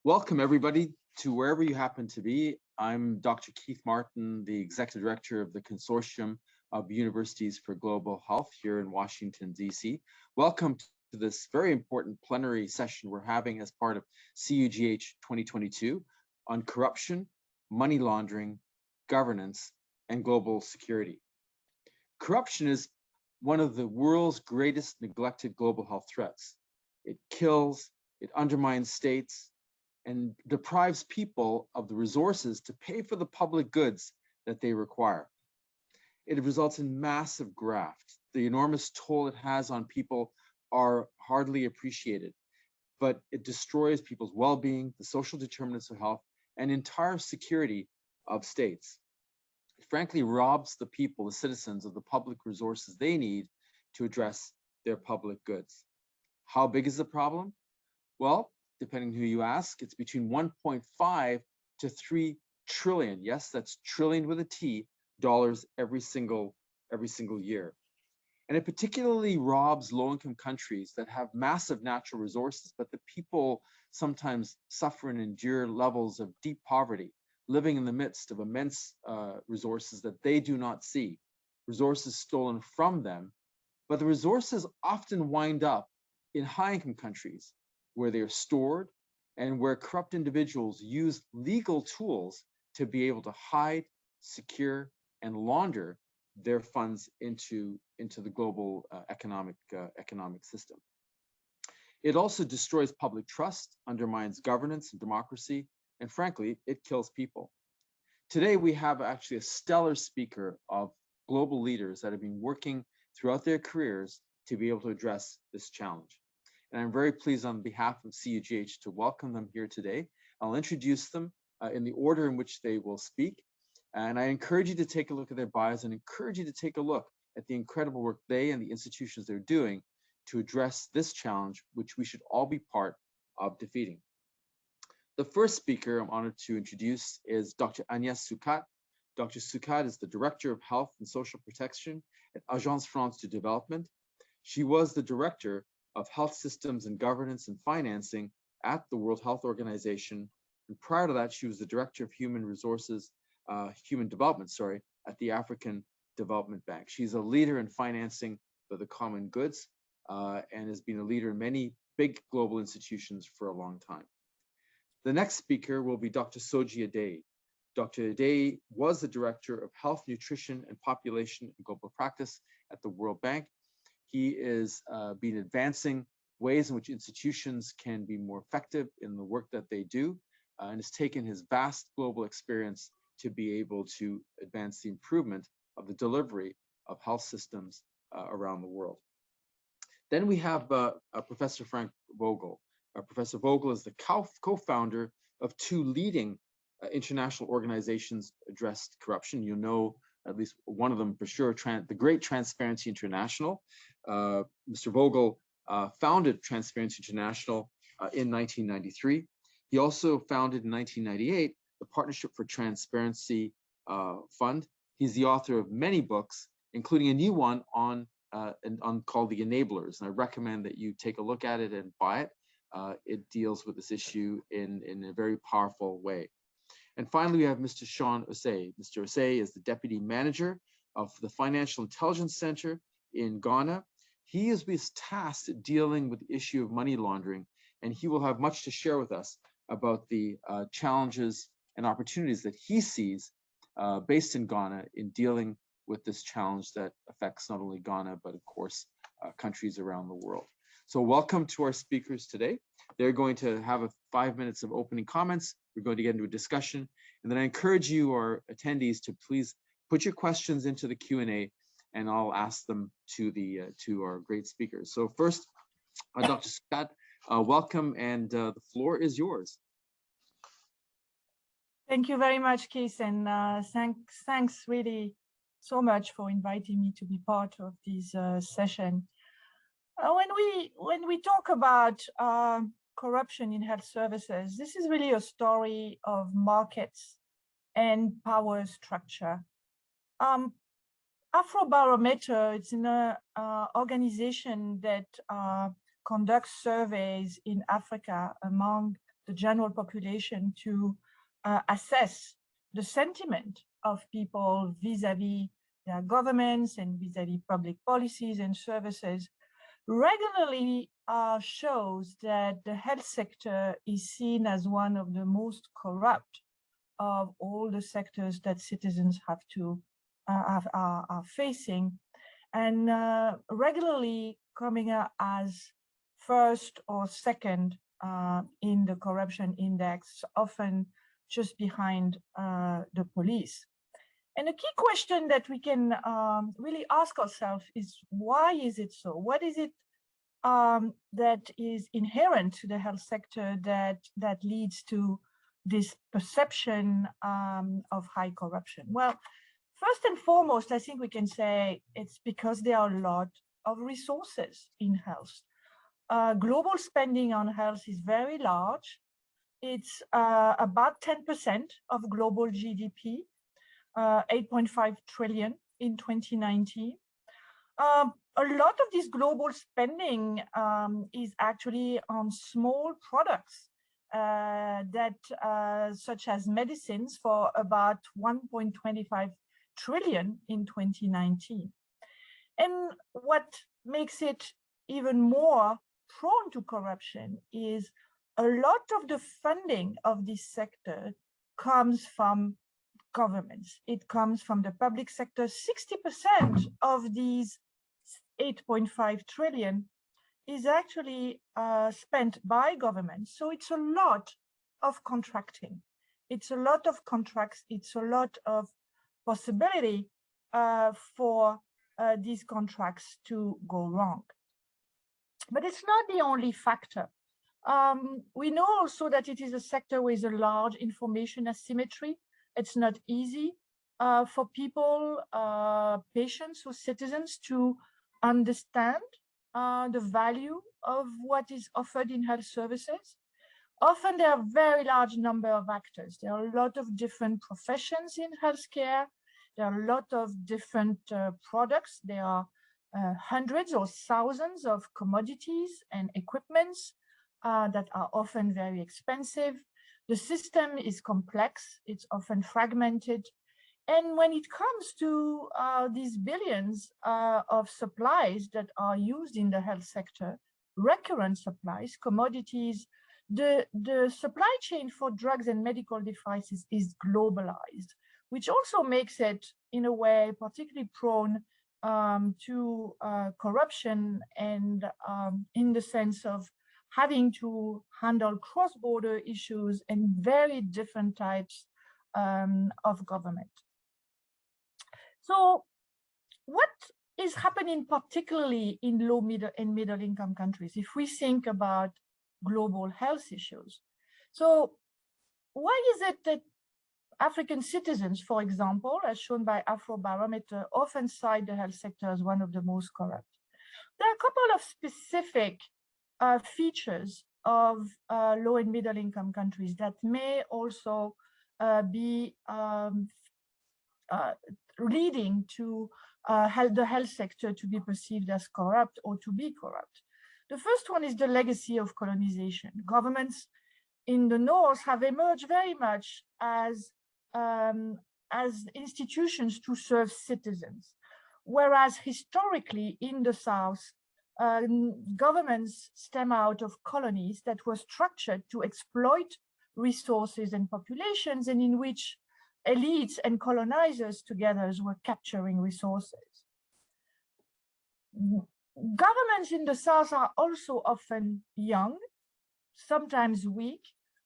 Welcome, everybody, to wherever you happen to be. I'm Dr. Keith Martin, the Executive Director of the Consortium of Universities for Global Health here in Washington, D.C. Welcome to this very important plenary session we're having as part of CUGH 2022 on corruption, money laundering, governance, and global security. Corruption is one of the world's greatest neglected global health threats. It kills, it undermines states, and deprives people of the resources to pay for the public goods that they require. It results in massive graft. The enormous toll it has on people are hardly appreciated, but it destroys people's well-being, the social determinants of health, and entire security of states. It frankly robs the people, the citizens, of the public resources they need to address their public goods. How big is the problem? Well, depending who you ask, it's between 1.5 to 3 trillion. Yes, that's trillion with a T, dollars every single year. And it particularly robs low-income countries that have massive natural resources, but the people sometimes suffer and endure levels of deep poverty, living in the midst of immense resources that they do not see, resources stolen from them. But the resources often wind up in high-income countries, where they are stored and where corrupt individuals use legal tools to be able to hide, secure, and launder their funds into the global economic system. It also destroys public trust, undermines governance and democracy, and frankly, it kills people. Today, we have actually a stellar speaker of global leaders that have been working throughout their careers to be able to address this challenge. And I'm very pleased on behalf of CUGH to welcome them here today. I'll introduce them in the order in which they will speak. And I encourage you to take a look at their bios and encourage you to take a look at the incredible work they and the institutions they're doing to address this challenge, which we should all be part of defeating. The first speaker I'm honored to introduce is Dr. Agnès Soucat. Dr. Soucat is the Director of Health and Social Protection at Agence France de Développement. She was the Director of Health Systems and Governance and Financing at the World Health Organization. And prior to that, she was the Director of Human Development, at the African Development Bank. She's a leader in financing for the common goods and has been a leader in many big global institutions for a long time. The next speaker will be Dr. Olusoji Adeyi. Dr. Adeyi was the Director of Health, Nutrition, and Population and Global Practice at the World Bank. He is been advancing ways in which institutions can be more effective in the work that they do, and has taken his vast global experience to be able to advance the improvement of the delivery of health systems around the world. Then we have Professor Frank Vogl. Professor Vogl is the co-founder of two leading international organizations addressed corruption. You know at least one of them for sure, the Great Transparency International. Mr. Vogel founded Transparency International in 1993. He also founded in 1998 the Partnership for Transparency Fund. He's the author of many books, including a new one on called The Enablers. And I recommend that you take a look at it and buy it. It deals with this issue in a very powerful way. And finally, we have Mr. Sean Osei. Mr. Osei is the Deputy Manager of the Financial Intelligence Center in Ghana. He is tasked at dealing with the issue of money laundering, and he will have much to share with us about the challenges and opportunities that he sees based in Ghana in dealing with this challenge that affects not only Ghana, but of course, countries around the world. So welcome to our speakers today. They're going to have 5 minutes of opening comments. We're going to get into a discussion. And then I encourage you, our attendees, to please put your questions into the Q&A, and I'll ask them to our great speakers. So first, Dr. Soucat, welcome, and the floor is yours. Thank you very much, Keith, and thanks really so much for inviting me to be part of this session. When we talk about corruption in health services, this is really a story of markets and power structure. Afrobarometer, it's an organization that conducts surveys in Africa among the general population to assess the sentiment of people vis-a-vis their governments and vis-a-vis public policies and services, regularly shows that the health sector is seen as one of the most corrupt of all the sectors that citizens have to are facing, and regularly coming up as first or second in the corruption index, often just behind the police. And a key question that we can really ask ourselves is, why is it so? What is it that is inherent to the health sector that leads to this perception of high corruption? Well, first and foremost, I think we can say it's because there are a lot of resources in health. Global spending on health is very large. It's about 10% of global GDP, 8.5 trillion in 2019. A lot of this global spending is actually on small products such as medicines, for about 1.25 trillion in 2019. And what makes it even more prone to corruption is a lot of the funding of this sector comes from governments. It comes from the public sector. 60% of these 8.5 trillion is actually spent by governments. So it's a lot of contracting. It's a lot of contracts. It's a lot of possibility for these contracts to go wrong. But it's not the only factor. We know also that it is a sector with a large information asymmetry. It's not easy for people, patients or citizens, to understand the value of what is offered in health services. Often there are a very large number of actors. There are a lot of different professions in healthcare. There are a lot of different products. There are hundreds or thousands of commodities and equipments that are often very expensive. The system is complex. It's often fragmented. And when it comes to these billions of supplies that are used in the health sector, recurrent supplies, commodities, the supply chain for drugs and medical devices is globalized, which also makes it, in a way, particularly prone to corruption, and in the sense of having to handle cross-border issues and very different types of government. So what is happening particularly in low, middle, and middle-income countries if we think about global health issues? So why is it that African citizens, for example, as shown by Afrobarometer, often cite the health sector as one of the most corrupt? There are a couple of specific features of low and middle income countries that may also be leading to the health sector to be perceived as corrupt or to be corrupt. The first one is the legacy of colonization. Governments in the North have emerged very much as institutions to serve citizens, whereas historically in the South, governments stem out of colonies that were structured to exploit resources and populations, and in which elites and colonizers together were capturing resources. Governments in the South are also often young, sometimes weak,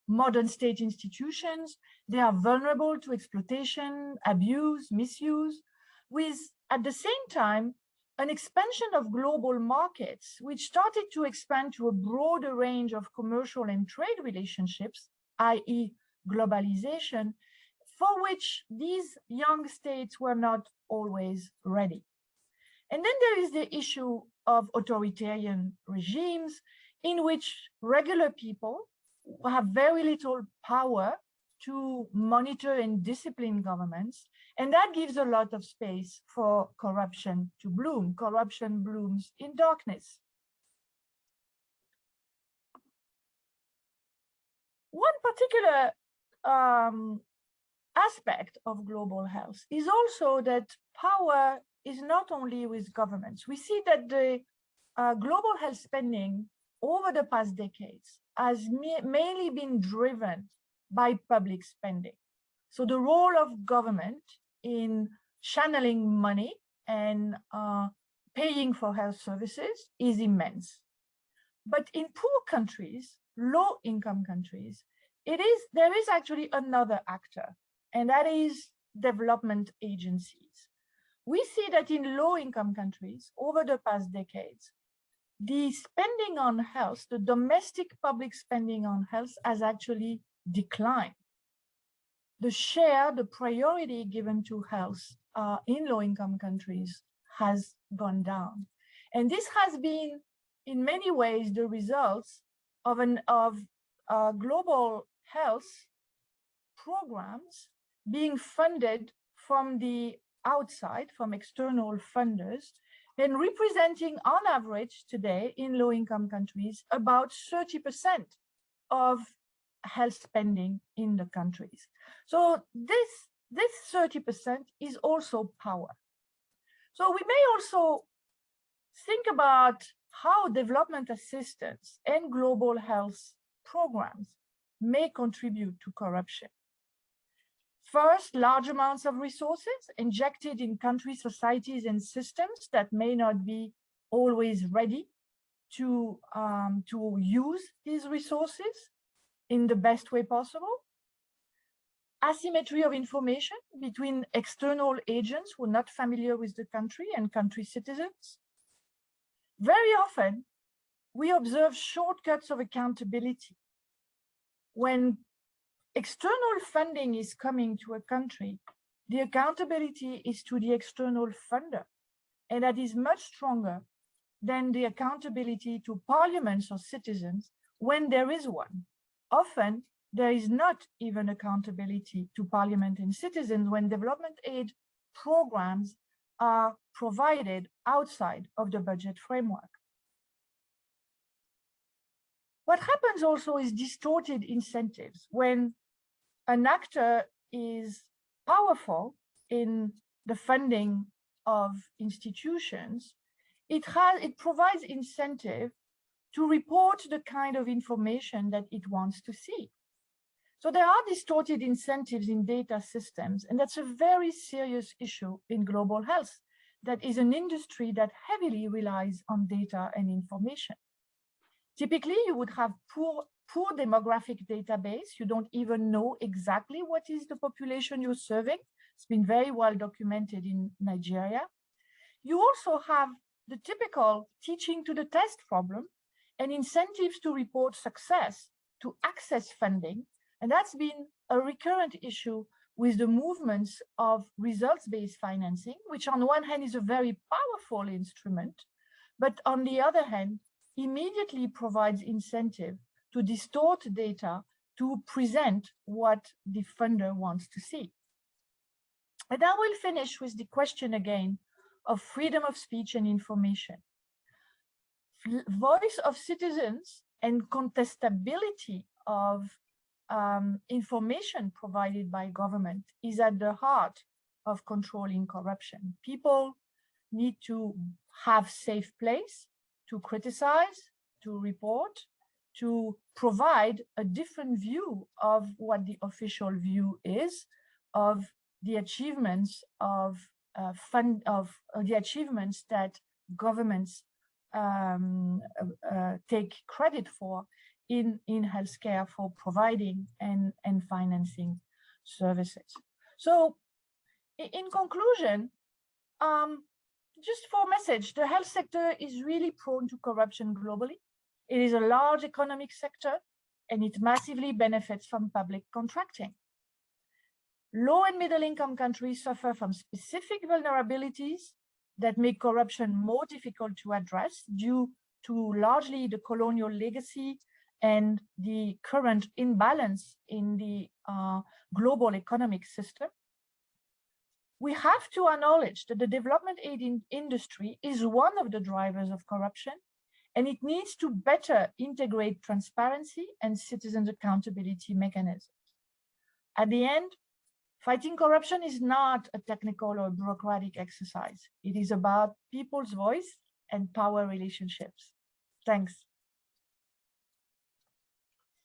modern state institutions. They are vulnerable to exploitation, abuse, misuse, with, at the same time, an expansion of global markets, which started to expand to a broader range of commercial and trade relationships, i.e. globalization, for which these young states were not always ready. And then there is the issue of authoritarian regimes in which regular people have very little power to monitor and discipline governments, and that gives a lot of space for corruption to bloom. Corruption blooms in darkness. particular aspect of global health is also that power is not only with governments. We see that the global health spending over the past decades has mainly been driven by public spending. So the role of government in channeling money and paying for health services is immense. But in poor countries, low-income countries, there is actually another actor, and that is development agencies. We see that in low-income countries over the past decades, the spending on health, the domestic public spending on health has actually declined. The share, the priority given to health in low-income countries has gone down. And this has been, in many ways, the results of global health programs being funded from the outside, from external funders, and representing on average today in low-income countries about 30% of health spending in the countries. So this 30% is also power. So we may also think about how development assistance and global health programs may contribute to corruption. First, large amounts of resources injected in country societies and systems that may not be always ready to use these resources in the best way possible. Asymmetry of information between external agents who are not familiar with the country and country citizens. Very often, we observe shortcuts of accountability. When external funding is coming to a country, the accountability is to the external funder, and that is much stronger than the accountability to parliaments or citizens when there is one. Often, there is not even accountability to parliament and citizens when development aid programs are provided outside of the budget framework. What happens also is distorted incentives. When an actor is powerful in the funding of institutions, it provides incentive to report the kind of information that it wants to see. So there are distorted incentives in data systems, and that's a very serious issue in global health. That is an industry that heavily relies on data and information. Typically, you would have poor demographic database. You don't even know exactly what is the population you're serving. It's been very well documented in Nigeria. You also have the typical teaching to the test problem and incentives to report success, to access funding. And that's been a recurrent issue with the movements of results-based financing, which on one hand is a very powerful instrument, but on the other hand, immediately provides incentive to distort data to present what the funder wants to see. And I will finish with the question again of freedom of speech and information. Voice of citizens and contestability of information provided by government is at the heart of controlling corruption. People need to have safe place to criticize, to report, to provide a different view of what the official view is of the achievements of the achievements that governments take credit for in healthcare for providing and financing services. So in conclusion, just for a message, the health sector is really prone to corruption globally. It is a large economic sector and it massively benefits from public contracting. Low and middle income countries suffer from specific vulnerabilities that make corruption more difficult to address due to largely the colonial legacy and the current imbalance in the global economic system. We have to acknowledge that the development aid industry is one of the drivers of corruption, and it needs to better integrate transparency and citizen accountability mechanisms. At the end, fighting corruption is not a technical or bureaucratic exercise. It is about people's voice and power relationships. Thanks.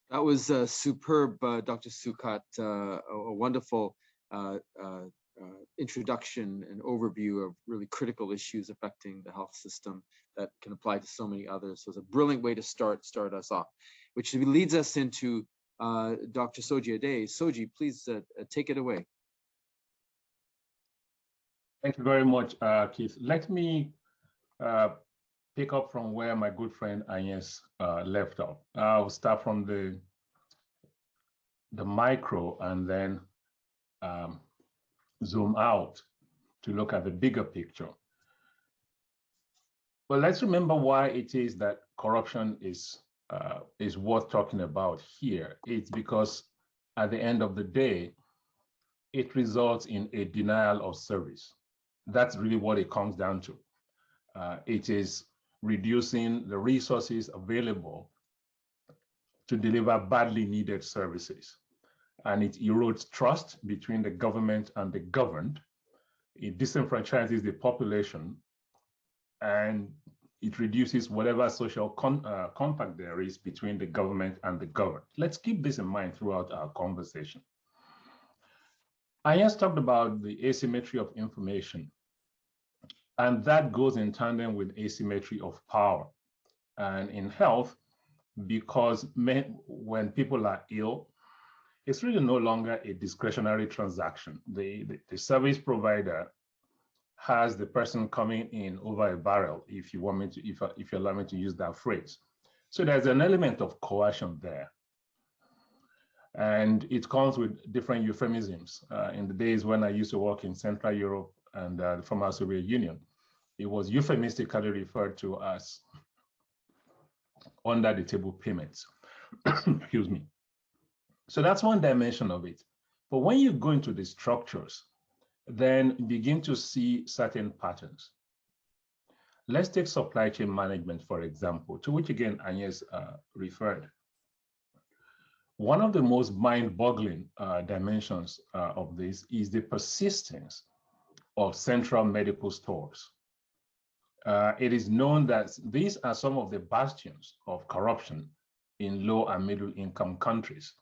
That was superb, Dr. Soucat, a wonderful introduction and overview of really critical issues affecting the health system that can apply to so many others. So it's a brilliant way to start us off, which leads us into Dr. Soji Adeyi. Soji, please take it away. Thank you very much, Keith. Let me pick up from where my good friend Agnès left off. I'll start from the micro and then zoom out to look at the bigger picture. But let's remember why it is that corruption is worth talking about here. It's because at the end of the day, it results in a denial of service. That's really what it comes down to. It is reducing the resources available to deliver badly needed services. And it erodes trust between the government and the governed. It disenfranchises the population, and it reduces whatever social compact there is between the government and the governed. Let's keep this in mind throughout our conversation. Agnès talked about the asymmetry of information, and that goes in tandem with asymmetry of power. And in health, because when people are ill, it's really no longer a discretionary transaction. The service provider has the person coming in over a barrel, if you want me to, if you allow me to use that phrase. So there's an element of coercion there. And it comes with different euphemisms. In the days when I used to work in Central Europe and the former Soviet Union, it was euphemistically referred to as under the table payments. Excuse me. So that's one dimension of it. But when you go into the structures, then begin to see certain patterns. Let's take supply chain management, for example, to which again Agnès referred. One of the most mind-boggling dimensions of this is the persistence of central medical stores. It is known that these are some of the bastions of corruption in low and middle income countries.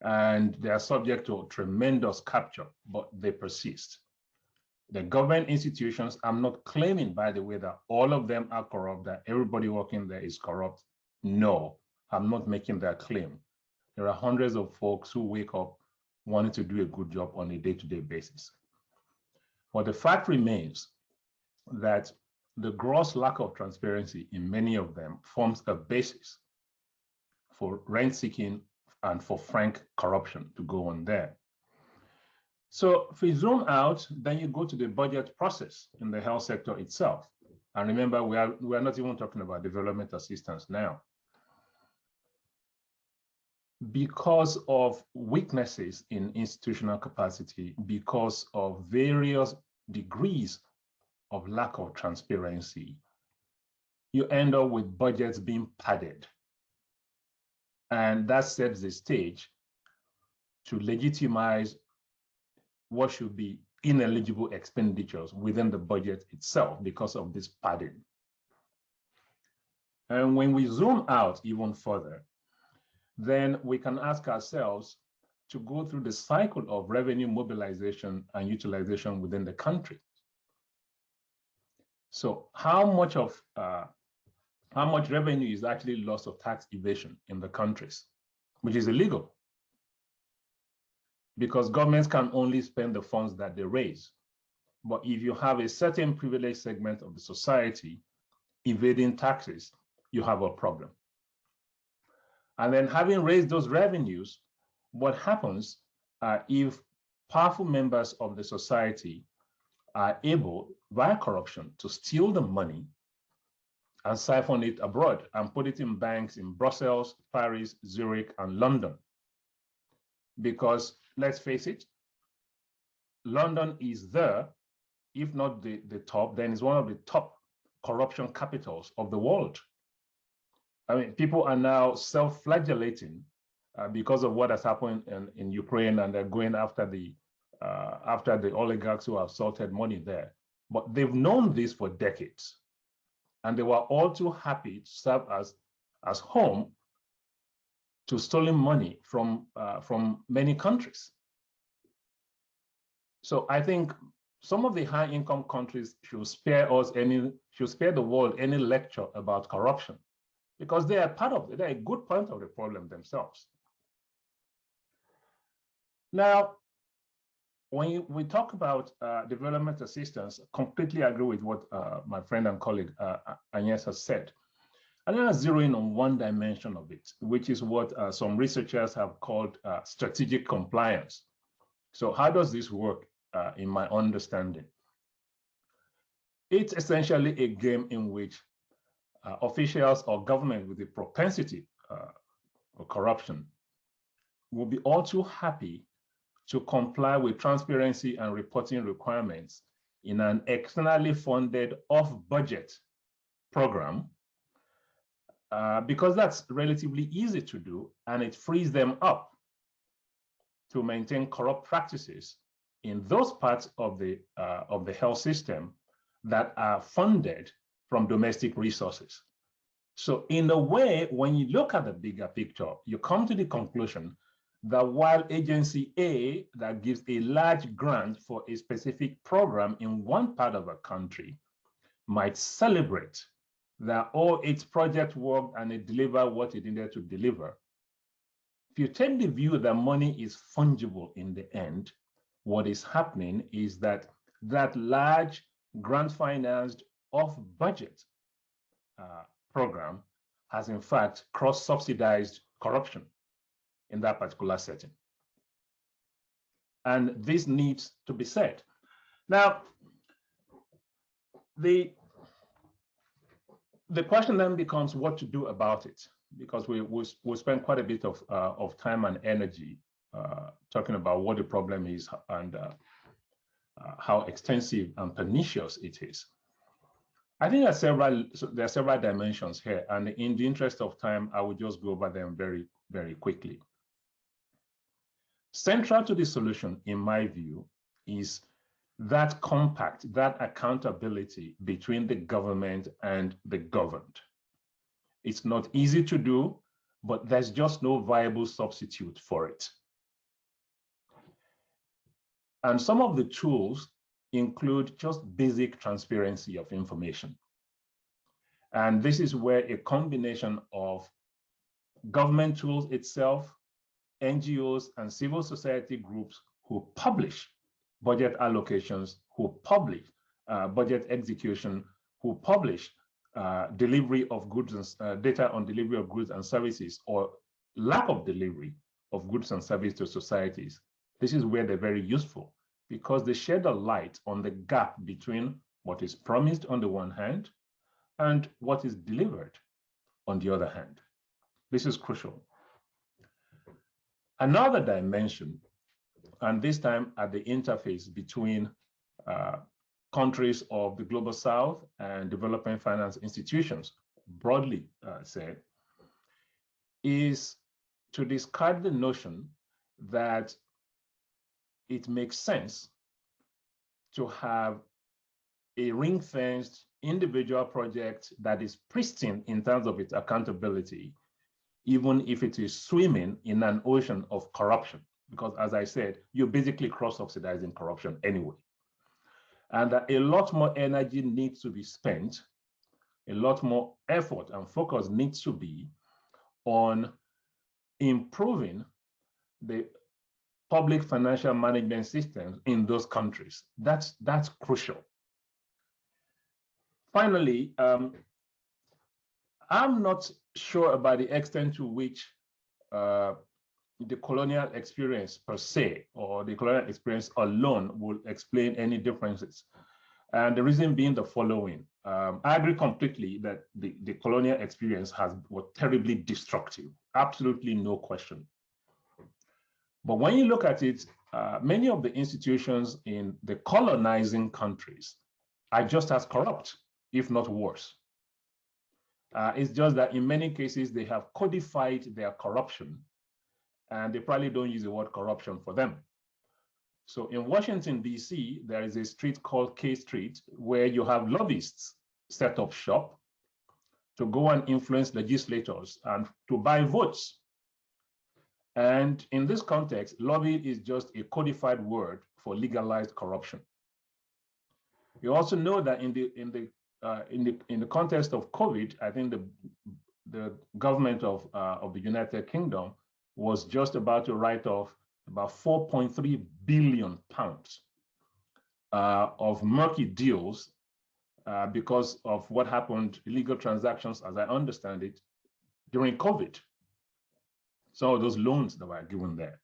And they are subject to tremendous capture, but they persist. The government institutions, I'm not claiming, by the way, that all of them are corrupt, that everybody working there is corrupt. No, I'm not making that claim. There are hundreds of folks who wake up wanting to do a good job on a day-to-day basis. But the fact remains that the gross lack of transparency in many of them forms a basis for rent-seeking and for frank corruption to go on there. So if we zoom out, then you go to the budget process in the health sector itself. And remember, we are not even talking about development assistance now. Because of weaknesses in institutional capacity, because of various degrees of lack of transparency, you end up with budgets being padded. And that sets the stage to legitimize what should be ineligible expenditures within the budget itself because of this padding. And when we zoom out even further, then we can ask ourselves to go through the cycle of revenue mobilization and utilization within the country. So how much revenue is actually loss of tax evasion in the countries, which is illegal? Because governments can only spend the funds that they raise. But if you have a certain privileged segment of the society evading taxes, you have a problem. And then having raised those revenues, what happens if powerful members of the society are able, via corruption, to steal the money and siphon it abroad and put it in banks in Brussels, Paris, Zurich, and London? Because let's face it, London is if not the top, then it's one of the top corruption capitals of the world. I mean, people are now self-flagellating because of what has happened in Ukraine, and they're going after the oligarchs who have salted money there. But they've known this for decades, and they were all too happy to serve as home to stolen money from many countries. So I think some of the high-income countries should spare the world any lecture about corruption, because they are part of it. They're a good part of the problem themselves. Now, when we talk about development assistance, I completely agree with what my friend and colleague Agnès has said. I'm going to zero in on one dimension of it, which is what some researchers have called strategic compliance. So how does this work in my understanding? It's essentially a game in which officials or government with a propensity for corruption will be all too happy to comply with transparency and reporting requirements in an externally funded off-budget program, because that's relatively easy to do, and it frees them up to maintain corrupt practices in those parts of the health system that are funded from domestic resources. So in a way, when you look at the bigger picture, you come to the conclusion that while agency A that gives a large grant for a specific program in one part of a country might celebrate that its project worked and it delivered what it needed to deliver, if you take the view that money is fungible in the end, what is happening is that large grant-financed off-budget program has in fact cross-subsidized corruption in that particular setting. And this needs to be said. Now, the question then becomes what to do about it, because we spend quite a bit of time and energy talking about what the problem is and how extensive and pernicious it is. I think there are several dimensions here, and in the interest of time, I will just go over them very, very quickly. Central to the solution, in my view, is that compact, that accountability between the government and the governed. It's not easy to do, but there's just no viable substitute for it. And some of the tools include just basic transparency of information. And this is where a combination of government tools itself, NGOs and civil society groups who publish budget allocations, who publish budget execution, who publish delivery of goods and data on delivery of goods and services, or lack of delivery of goods and services to societies. This is where they're very useful, because they shed a light on the gap between what is promised on the one hand and what is delivered on the other hand. This is crucial. Another dimension, and this time at the interface between countries of the Global South and development finance institutions, broadly said, is to discard the notion that it makes sense to have a ring-fenced individual project that is pristine in terms of its accountability, even if it is swimming in an ocean of corruption. Because as I said, you're basically cross-subsidizing corruption anyway. And a lot more energy needs to be spent, a lot more effort and focus needs to be on improving the public financial management systems in those countries. That's crucial. Finally, I'm not sure about the extent to which the colonial experience per se, or the colonial experience alone, will explain any differences. And the reason being the following. I agree completely that the colonial experience was terribly destructive, absolutely no question. But when you look at it, many of the institutions in the colonizing countries are just as corrupt, if not worse. It's just that in many cases, they have codified their corruption, and they probably don't use the word corruption for them. So in Washington, D.C., there is a street called K Street, where you have lobbyists set up shop to go and influence legislators and to buy votes. And in this context, lobby is just a codified word for legalized corruption. You also know that in the context of COVID, I think the government of the United Kingdom was just about to write off about 4.3 billion pounds of murky deals because of what happened, illegal transactions, as I understand it, during COVID. Some of those loans that were given there.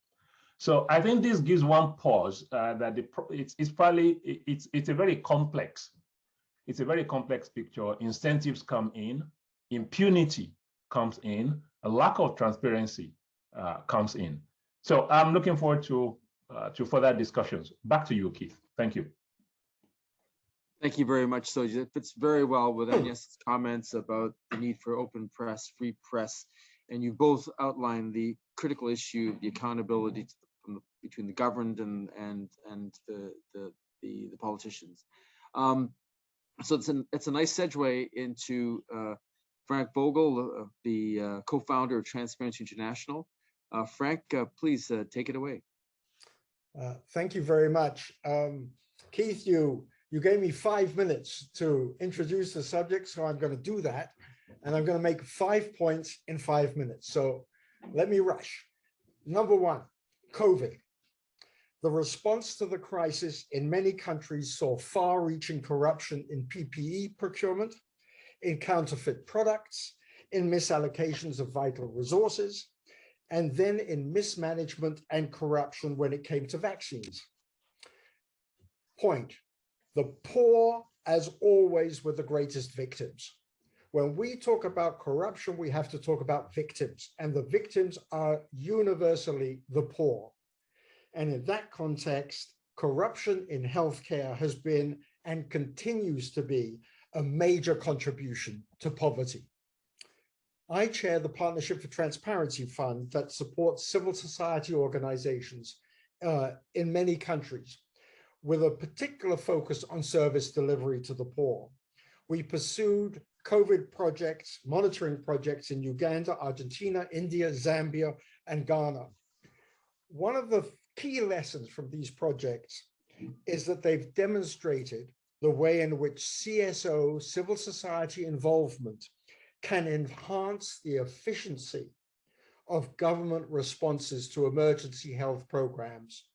So I think this gives one pause that it's a very complex. It's a very complex picture. Incentives come in, impunity comes in, a lack of transparency comes in. So I'm looking forward to further discussions. Back to you, Keith. Thank you. Thank you very much, Soji. It fits very well with Agnès' comments about the need for open press, free press, and you both outlined the critical issue, the accountability between the governed and the politicians. So it's a nice segue into Frank Vogl, the co-founder of Transparency International. Frank, please take it away. Thank you very much. Keith, you gave me 5 minutes to introduce the subject, so I'm going to do that. And I'm going to make 5 points in 5 minutes. So let me rush. Number one, COVID. The response to the crisis in many countries saw far-reaching corruption in PPE procurement, in counterfeit products, in misallocations of vital resources, and then in mismanagement and corruption when it came to vaccines. Point. The poor, as always, were the greatest victims. When we talk about corruption, we have to talk about victims, and the victims are universally the poor. And in that context, corruption in healthcare has been and continues to be a major contribution to poverty. I chair the Partnership for Transparency Fund that supports civil society organizations in many countries, with a particular focus on service delivery to the poor. We pursued COVID projects, monitoring projects in Uganda, Argentina, India, Zambia, and Ghana. One of the key lessons from these projects is that they've demonstrated the way in which CSO, civil society involvement, can enhance the efficiency of government responses to emergency health programs.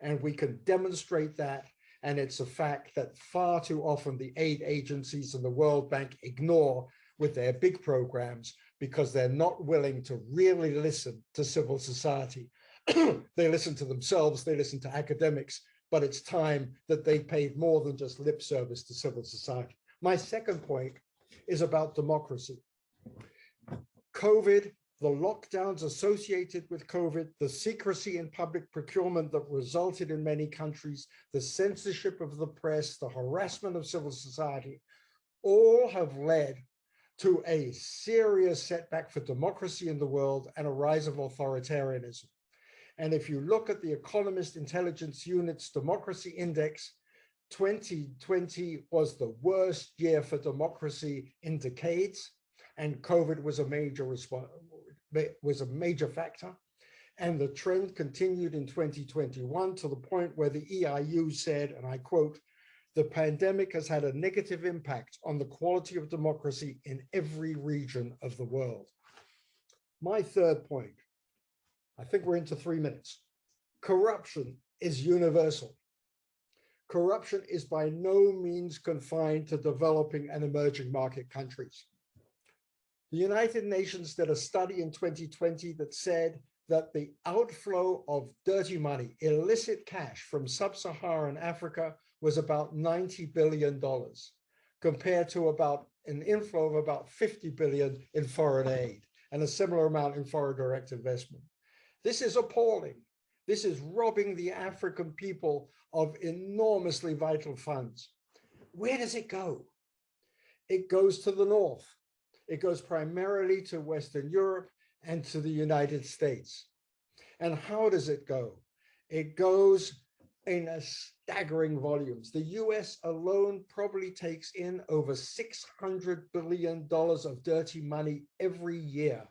And we can demonstrate that, and it's a fact that far too often the aid agencies and the World Bank ignore with their big programs because they're not willing to really listen to civil society. They listen to themselves, they listen to academics, but it's time that they paid more than just lip service to civil society. My second point is about democracy. COVID, the lockdowns associated with COVID, the secrecy in public procurement that resulted in many countries, the censorship of the press, the harassment of civil society, all have led to a serious setback for democracy in the world and a rise of authoritarianism. And if you look at the Economist Intelligence Unit's Democracy Index, 2020 was the worst year for democracy in decades, and COVID was a major factor. And the trend continued in 2021 to the point where the EIU said, and I quote, "The pandemic has had a negative impact on the quality of democracy in every region of the world." My third point, I think we're into 3 minutes. Corruption is universal. Corruption is by no means confined to developing and emerging market countries. The United Nations did a study in 2020 that said that the outflow of dirty money, illicit cash from sub-Saharan Africa was about $90 billion, compared to about an inflow of about 50 billion in foreign aid and a similar amount in foreign direct investment. This is appalling. This is robbing the African people of enormously vital funds. Where does it go? It goes to the north. It goes primarily to Western Europe and to the United States. And how does it go? It goes in a staggering volumes. The US alone probably takes in over $600 billion of dirty money every year.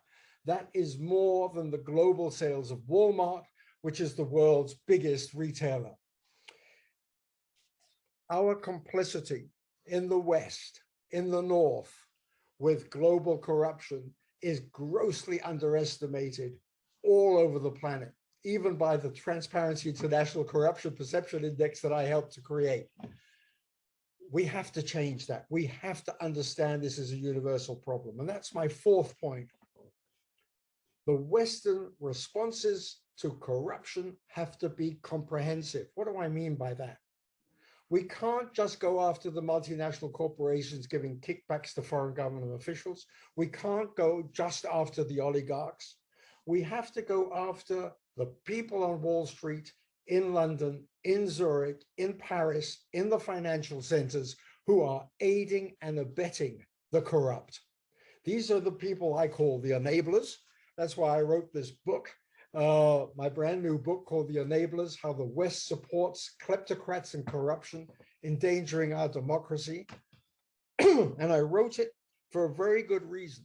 That is more than the global sales of Walmart, which is the world's biggest retailer. Our complicity in the West, in the North, with global corruption is grossly underestimated all over the planet, even by the Transparency International Corruption Perception Index that I helped to create. We have to change that. We have to understand this is a universal problem. And that's my fourth point. The Western responses to corruption have to be comprehensive. What do I mean by that? We can't just go after the multinational corporations giving kickbacks to foreign government officials. We can't go just after the oligarchs. We have to go after the people on Wall Street, in London, in Zurich, in Paris, in the financial centers who are aiding and abetting the corrupt. These are the people I call the enablers. That's why I wrote this book, my brand new book called The Enablers, How the West Supports Kleptocrats and Corruption, Endangering Our Democracy. And I wrote it for a very good reason,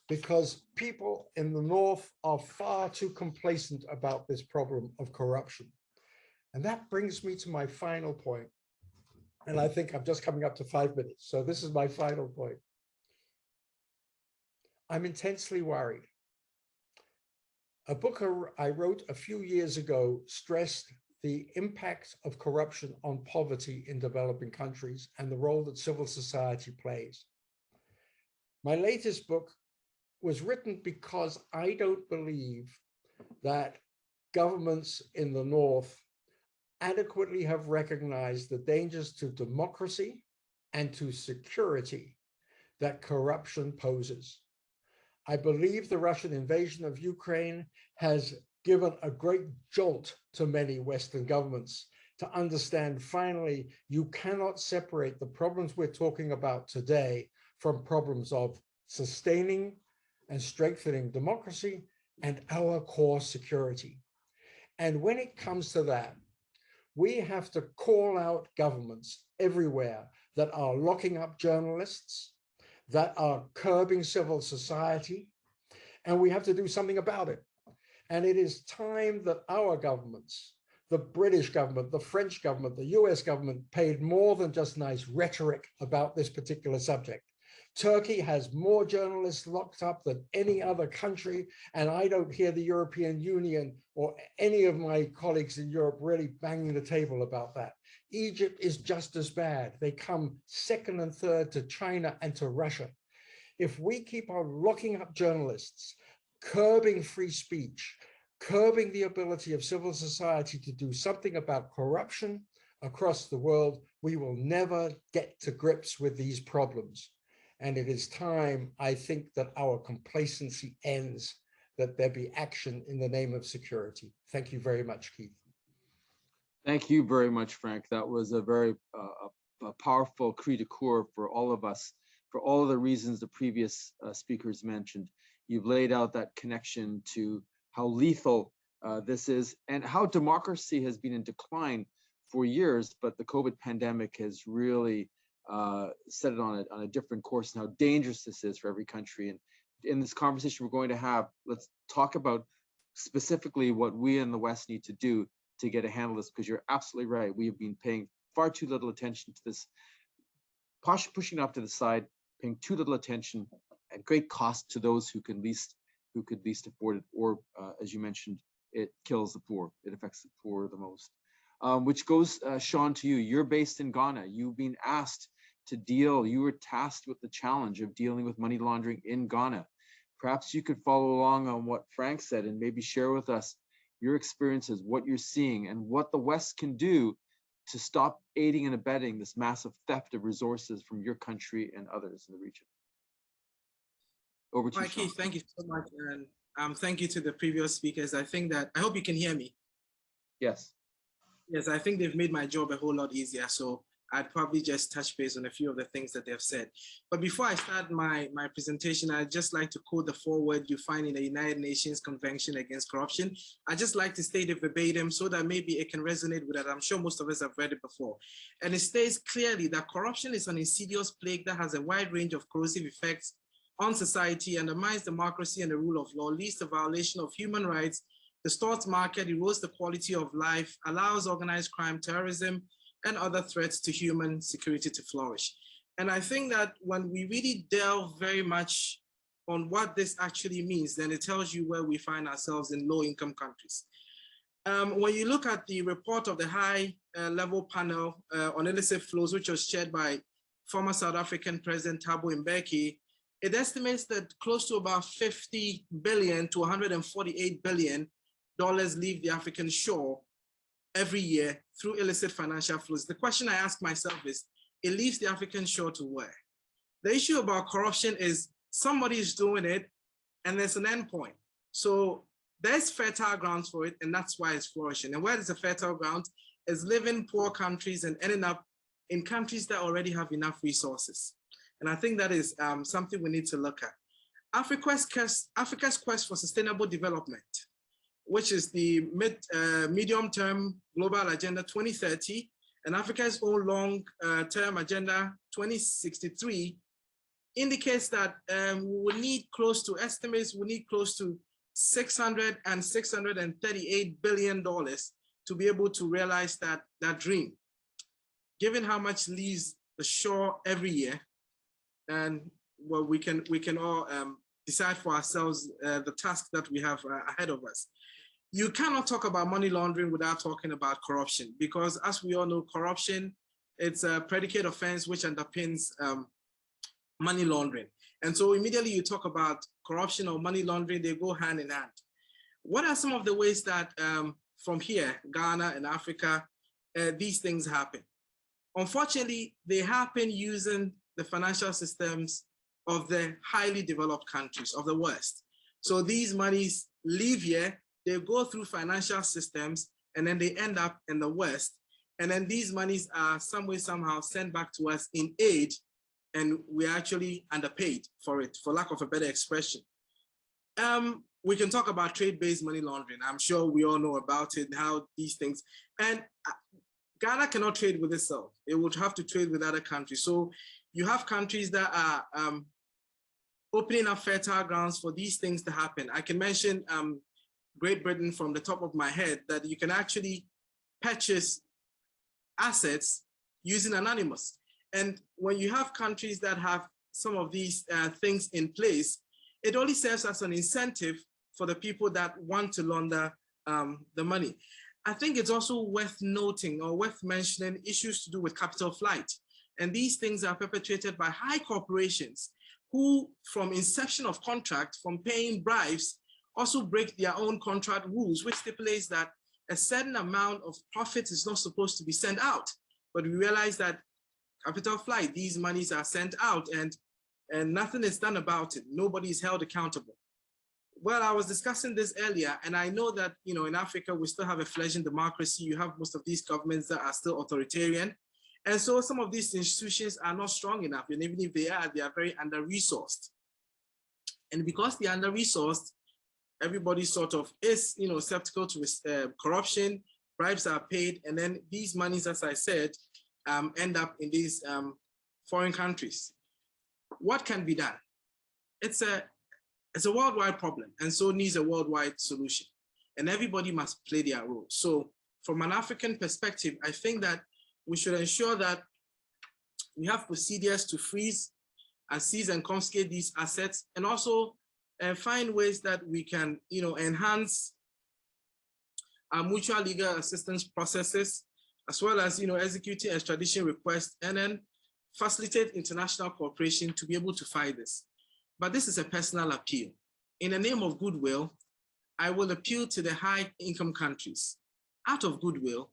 because people in the North are far too complacent about this problem of corruption. And that brings me to my final point. And I think I'm just coming up to 5 minutes. So this is my final point. I'm intensely worried. A book I wrote a few years ago stressed the impact of corruption on poverty in developing countries and the role that civil society plays. My latest book was written because I don't believe that governments in the North adequately have recognized the dangers to democracy and to security that corruption poses. I believe the Russian invasion of Ukraine has given a great jolt to many Western governments to understand finally you cannot separate the problems we're talking about today from problems of sustaining and strengthening democracy and our core security. And when it comes to that, we have to call out governments everywhere that are locking up journalists, that are curbing civil society, and we have to do something about it. And it is time that our governments, the British government, the French government, the US government, paid more than just nice rhetoric about this particular subject. Turkey has more journalists locked up than any other country, and I don't hear the European Union or any of my colleagues in Europe really banging the table about that. Egypt is just as bad. They come second and third to China and to Russia. If we keep on locking up journalists, curbing free speech, curbing the ability of civil society to do something about corruption across the world, we will never get to grips with these problems. And it is time, I think, that our complacency ends, that there be action in the name of security. Thank you very much, Keith. Thank you very much, Frank. That was a very a powerful cri de coeur for all of us, for all of the reasons the previous speakers mentioned. You've laid out that connection to how lethal this is and how democracy has been in decline for years, but the COVID pandemic has really set it on a different course and how dangerous this is for every country. And in this conversation we're going to have, let's talk about specifically what we in the West need to do to get a handle of this, because you're absolutely right. We have been paying far too little attention to this, pushing it off to the side, paying too little attention at great cost to those who could least afford it, or as you mentioned, it kills the poor. It affects the poor the most. Which goes, Sean, to you. You're based in Ghana. You've been asked to deal, you were tasked with the challenge of dealing with money laundering in Ghana. Perhaps you could follow along on what Frank said and maybe share with us your experiences, what you're seeing, and what the West can do to stop aiding and abetting this massive theft of resources from your country and others in the region. Over to you, Sean. Keith, thank you so much. And thank you to the previous speakers. I hope you can hear me. Yes. Yes, I think they've made my job a whole lot easier. So I'd probably just touch base on a few of the things that they've said. But before I start my presentation, I'd just like to quote the foreword you find in the United Nations Convention Against Corruption. I'd just like to state it verbatim so that maybe it can resonate with it. I'm sure most of us have read it before. And it states clearly that corruption is an insidious plague that has a wide range of corrosive effects on society, undermines democracy and the rule of law, leads to violation of human rights, distorts market, erodes the quality of life, allows organized crime, terrorism, and other threats to human security to flourish. And I think that when we really delve very much on what this actually means, then it tells you where we find ourselves in low-income countries. When you look at the report of the high-level panel on illicit flows, which was chaired by former South African President Thabo Mbeki, it estimates that close to about $50 billion to $148 billion leave the African shore every year through illicit financial flows. The question I ask myself is, it leaves the African shore to where? The issue about corruption is somebody is doing it and there's an endpoint. So there's fertile grounds for it, and that's why it's flourishing. And where there's a fertile ground is living poor countries and ending up in countries that already have enough resources. And I think that is something we need to look at. Africa's quest for sustainable development, which is the medium-term global agenda 2030, and Africa's own long-term agenda 2063, indicates that we will need close to estimates, we need close to $600 and $638 billion to be able to realize that dream. Given how much leaves the shore every year, and well, we can all decide for ourselves the task that we have ahead of us. You cannot talk about money laundering without talking about corruption, because as we all know, corruption, it's a predicate offense which underpins money laundering. And so immediately you talk about corruption or money laundering, they go hand in hand. What are some of the ways that from here, Ghana and Africa, these things happen? Unfortunately, they happen using the financial systems of the highly developed countries of the West. So these monies leave here, they go through financial systems, and then they end up in the West. And then these monies are some way, somehow sent back to us in aid, and we're actually underpaid for it, for lack of a better expression. We can talk about trade-based money laundering. I'm sure we all know about it, how these things, and Ghana cannot trade with itself. It would have to trade with other countries. So you have countries that are opening up fertile grounds for these things to happen. I can mention Great Britain from the top of my head, that you can actually purchase assets using Anonymous. And when you have countries that have some of these things in place, it only serves as an incentive for the people that want to launder the money. I think it's also worth noting or worth mentioning issues to do with capital flight. And these things are perpetrated by high corporations who, from inception of contract, from paying bribes, also break their own contract rules, which stipulates that a certain amount of profit is not supposed to be sent out. But we realize that capital flight, these monies are sent out and nothing is done about it. Nobody is held accountable. Well, I was discussing this earlier, and I know that, you know, in Africa, we still have a fledgling democracy. You have most of these governments that are still authoritarian. And so some of these institutions are not strong enough. And even if they are very under-resourced. And because they're under-resourced, everybody sort of is, you know, skeptical to corruption, bribes are paid, and then these monies, as I said, end up in these foreign countries. What can be done? It's a worldwide problem, and so needs a worldwide solution. And everybody must play their role. So from an African perspective, I think that we should ensure that we have procedures to freeze and seize and confiscate these assets, and also find ways that we can, you know, enhance our mutual legal assistance processes, as well as, you know, executing extradition requests, and then facilitate international cooperation to be able to fight this. But this is a personal appeal. In the name of goodwill, I will appeal to the high-income countries. Out of goodwill,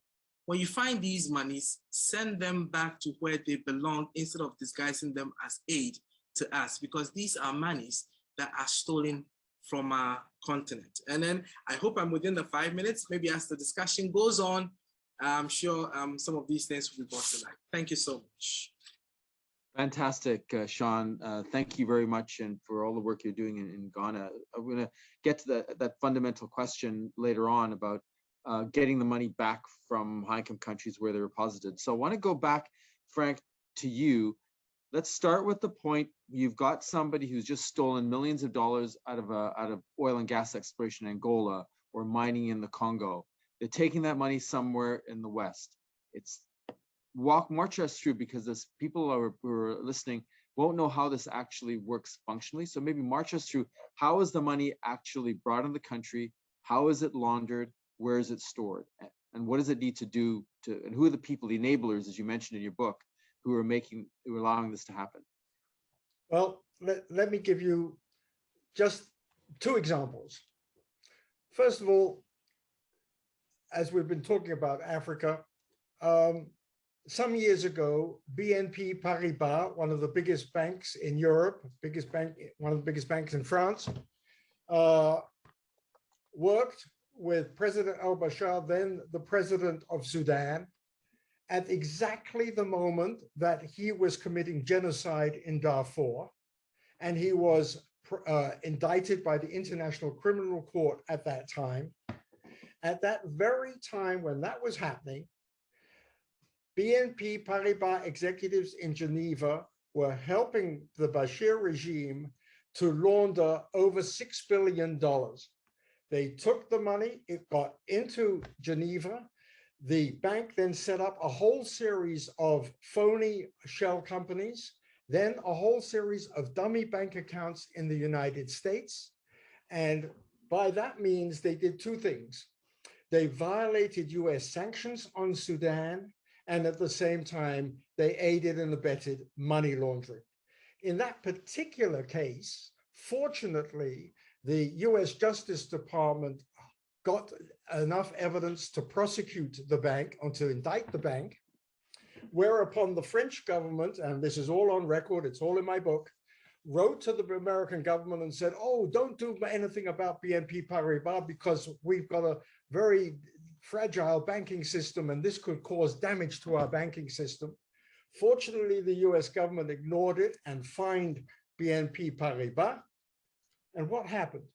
when you find these monies, send them back to where they belong instead of disguising them as aid to us, because these are monies that are stolen from our continent. And then I hope I'm within the 5 minutes. Maybe as the discussion goes on, I'm sure some of these things will be brought to light. Thank you so much. Fantastic, Sean. Thank you very much, and for all the work you're doing in Ghana. I'm going to get to that fundamental question later on about getting the money back from high-income countries where they're deposited. So I want to go back, Frank, to you. Let's start with the point. You've got somebody who's just stolen millions of dollars out of oil and gas exploration in Angola or mining in the Congo. They're taking that money somewhere in the West. March us through, because this people who are listening won't know how this actually works functionally. So maybe march us through, how is the money actually brought in the country? How is it laundered? Where is it stored? And what does it need to do and who are the people, the enablers, as you mentioned in your book, who are allowing this to happen? Well, let me give you just two examples. First of all, as we've been talking about Africa, some years ago, BNP Paribas, one of the biggest banks in Europe, one of the biggest banks in France, worked with President al-Bashir, then the president of Sudan, at exactly the moment that he was committing genocide in Darfur, and he was indicted by the International Criminal Court at that time. At that very time when that was happening, BNP Paribas executives in Geneva were helping the Bashir regime to launder over $6 billion. They took the money, it got into Geneva. The bank then set up a whole series of phony shell companies, then a whole series of dummy bank accounts in the United States. And by that means, they did two things. They violated US sanctions on Sudan, and at the same time, they aided and abetted money laundering. In that particular case, fortunately, the US Justice Department got enough evidence to prosecute the bank or to indict the bank, whereupon the French government, and this is all on record, it's all in my book, wrote to the American government and said, oh, don't do anything about BNP Paribas because we've got a very fragile banking system and this could cause damage to our banking system. Fortunately, the US government ignored it and fined BNP Paribas. And what happened?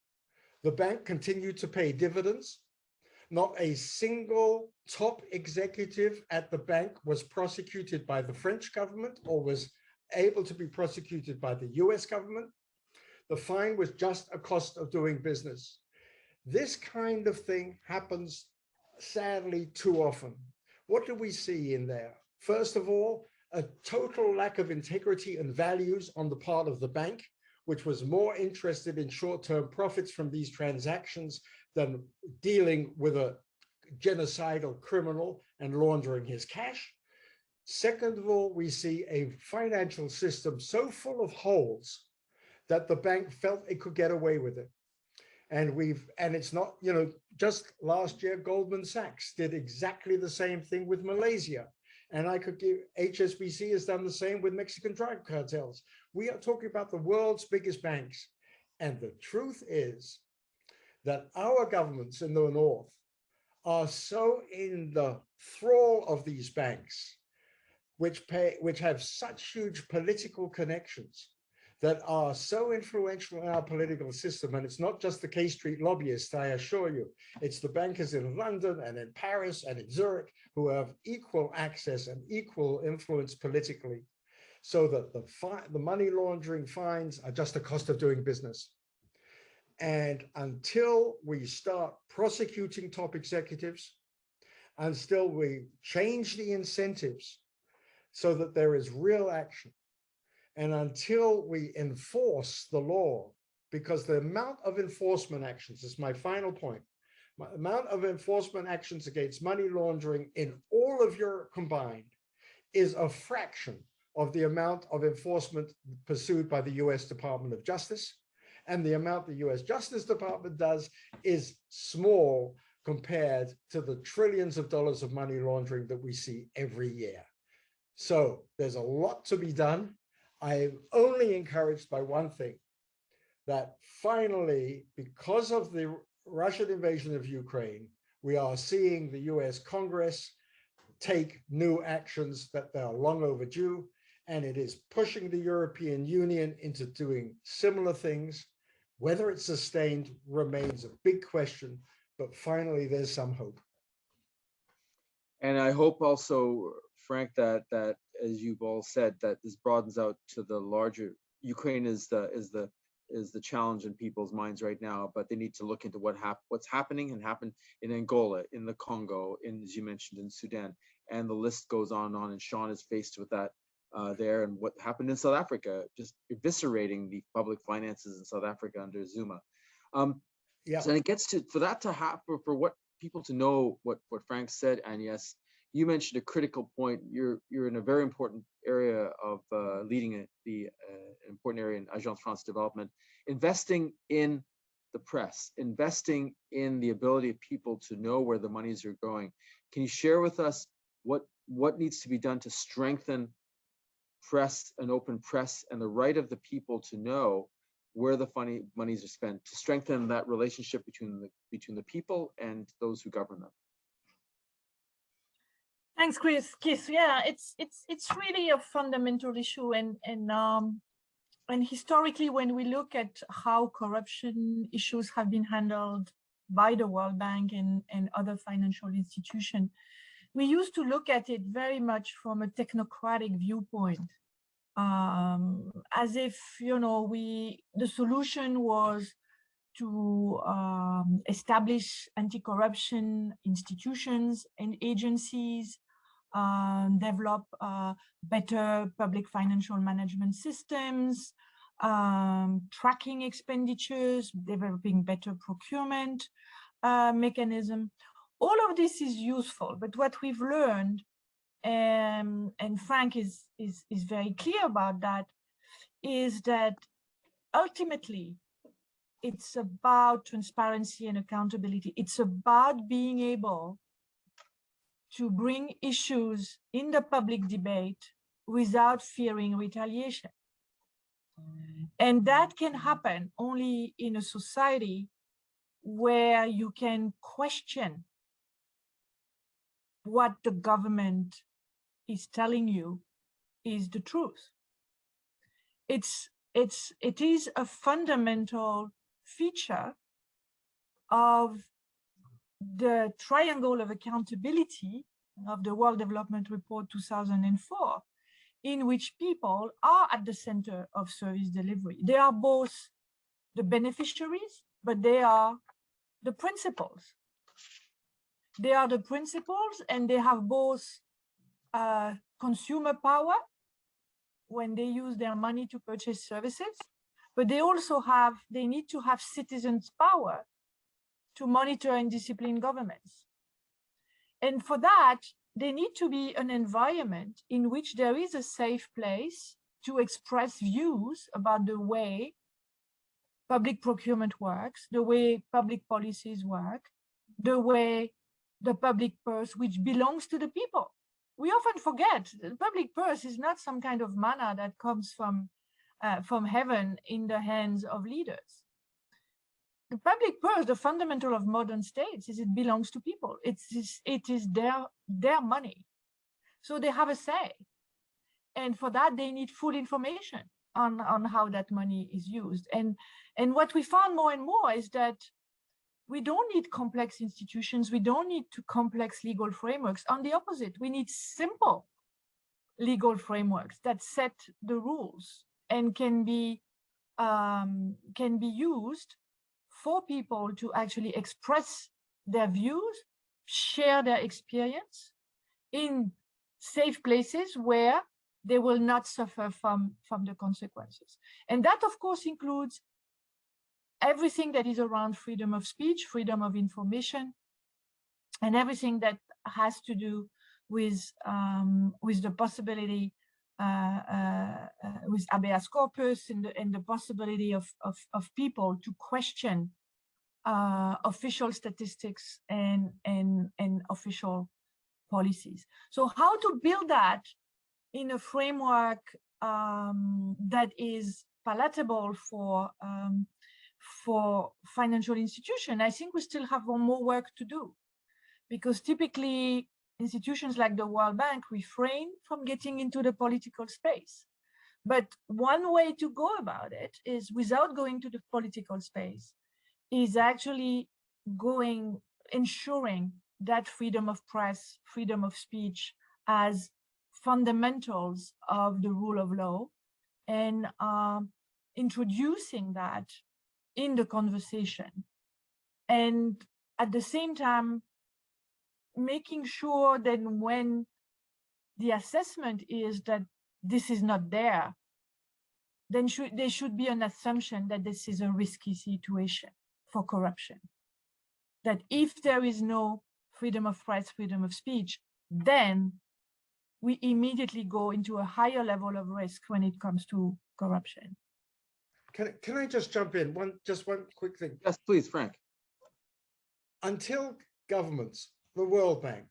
The bank continued to pay dividends. Not a single top executive at the bank was prosecuted by the French government or was able to be prosecuted by the US government. The fine was just a cost of doing business. This kind of thing happens, sadly, too often. What do we see in there? First of all, a total lack of integrity and values on the part of the bank, which was more interested in short-term profits from these transactions than dealing with a genocidal criminal and laundering his cash. Second of all, we see a financial system so full of holes that the bank felt it could get away with it. And it's not, just last year, Goldman Sachs did exactly the same thing with Malaysia. And I could give, HSBC has done the same with Mexican drug cartels. We are talking about the world's biggest banks. And the truth is that our governments in the North are so in the thrall of these banks, which have such huge political connections, that are so influential in our political system. And it's not just the K Street lobbyists, I assure you. It's the bankers in London and in Paris and in Zurich who have equal access and equal influence politically, so that the money laundering fines are just a cost of doing business. And until we start prosecuting top executives, until we change the incentives so that there is real action, and until we enforce the law, because the amount of enforcement actions is my final point, the amount of enforcement actions against money laundering in all of Europe combined is a fraction of the amount of enforcement pursued by the US Department of Justice. And the amount the US Justice Department does is small compared to the trillions of dollars of money laundering that we see every year. So there's a lot to be done. I'm only encouraged by one thing, that finally, because of the Russian invasion of Ukraine, we are seeing the US Congress take new actions that they are long overdue, and it is pushing the European Union into doing similar things. Whether it's sustained remains a big question, but finally there's some hope. And I hope also, Frank, that as you've all said, that this broadens out to the larger. Ukraine is the challenge in people's minds right now, but they need to look into what's happening and happened in Angola, in the Congo, as you mentioned, in Sudan, and the list goes on and on. And Sean is faced with that there, and what happened in South Africa, just eviscerating the public finances in South Africa under Zuma. Yeah. So it gets to, for that to happen, for what people to know what Frank said, Agnès, you mentioned a critical point. You're in a very important area of leading the important area in Agence France Development, investing in the press, investing in the ability of people to know where the monies are going. Can you share with us what needs to be done to strengthen press, an open press, and the right of the people to know where the monies are spent, to strengthen that relationship between the people and those who govern them? Thanks, Keith. Yeah, it's really a fundamental issue, and historically, when we look at how corruption issues have been handled by the World Bank and other financial institutions, we used to look at it very much from a technocratic viewpoint, as if, you know, the solution was to establish anti-corruption institutions and agencies, develop better public financial management systems, tracking expenditures, developing better procurement mechanism. All of this is useful, but what we've learned, and Frank is very clear about that, is that ultimately it's about transparency and accountability. It's about being able to bring issues in the public debate without fearing retaliation. And that can happen only in a society where you can question what the government is telling you is the truth. It is a fundamental feature of the triangle of accountability of the World Development Report 2004, in which people are at the center of service delivery. They are both the beneficiaries, but they are the principals. They are the principals, and they have both consumer power when they use their money to purchase services, but they also need to have citizens' power to monitor and discipline governments. And for that, there need to be an environment in which there is a safe place to express views about the way public procurement works, the way public policies work, the way the public purse, which belongs to the people. We often forget the public purse is not some kind of manna that comes from heaven in the hands of leaders. The public purse, the fundamental of modern states, is it belongs to people. It is their money. So they have a say. And for that, they need full information on how that money is used. And what we found more and more is that we don't need complex institutions. We don't need complex legal frameworks. On the opposite, we need simple legal frameworks that set the rules and can be used for people to actually express their views, share their experience in safe places where they will not suffer from the consequences. And that, of course, includes everything that is around freedom of speech, freedom of information, and everything that has to do with the possibility, with habeas corpus and the possibility of people to question official statistics and official policies. So how to build that in a framework that is palatable for financial institutions? I think we still have more work to do, because typically institutions like the World Bank refrain from getting into the political space. But one way to go about it is, without going to the political space, is actually ensuring that freedom of press, freedom of speech as fundamentals of the rule of law, and introducing that in the conversation. And at the same time, making sure that when the assessment is that this is not there, then there should be an assumption that this is a risky situation for corruption. That if there is no freedom of press, freedom of speech, then we immediately go into a higher level of risk when it comes to corruption. Can I just jump in? One quick thing. Yes, please, Frank. Until governments, the World Bank,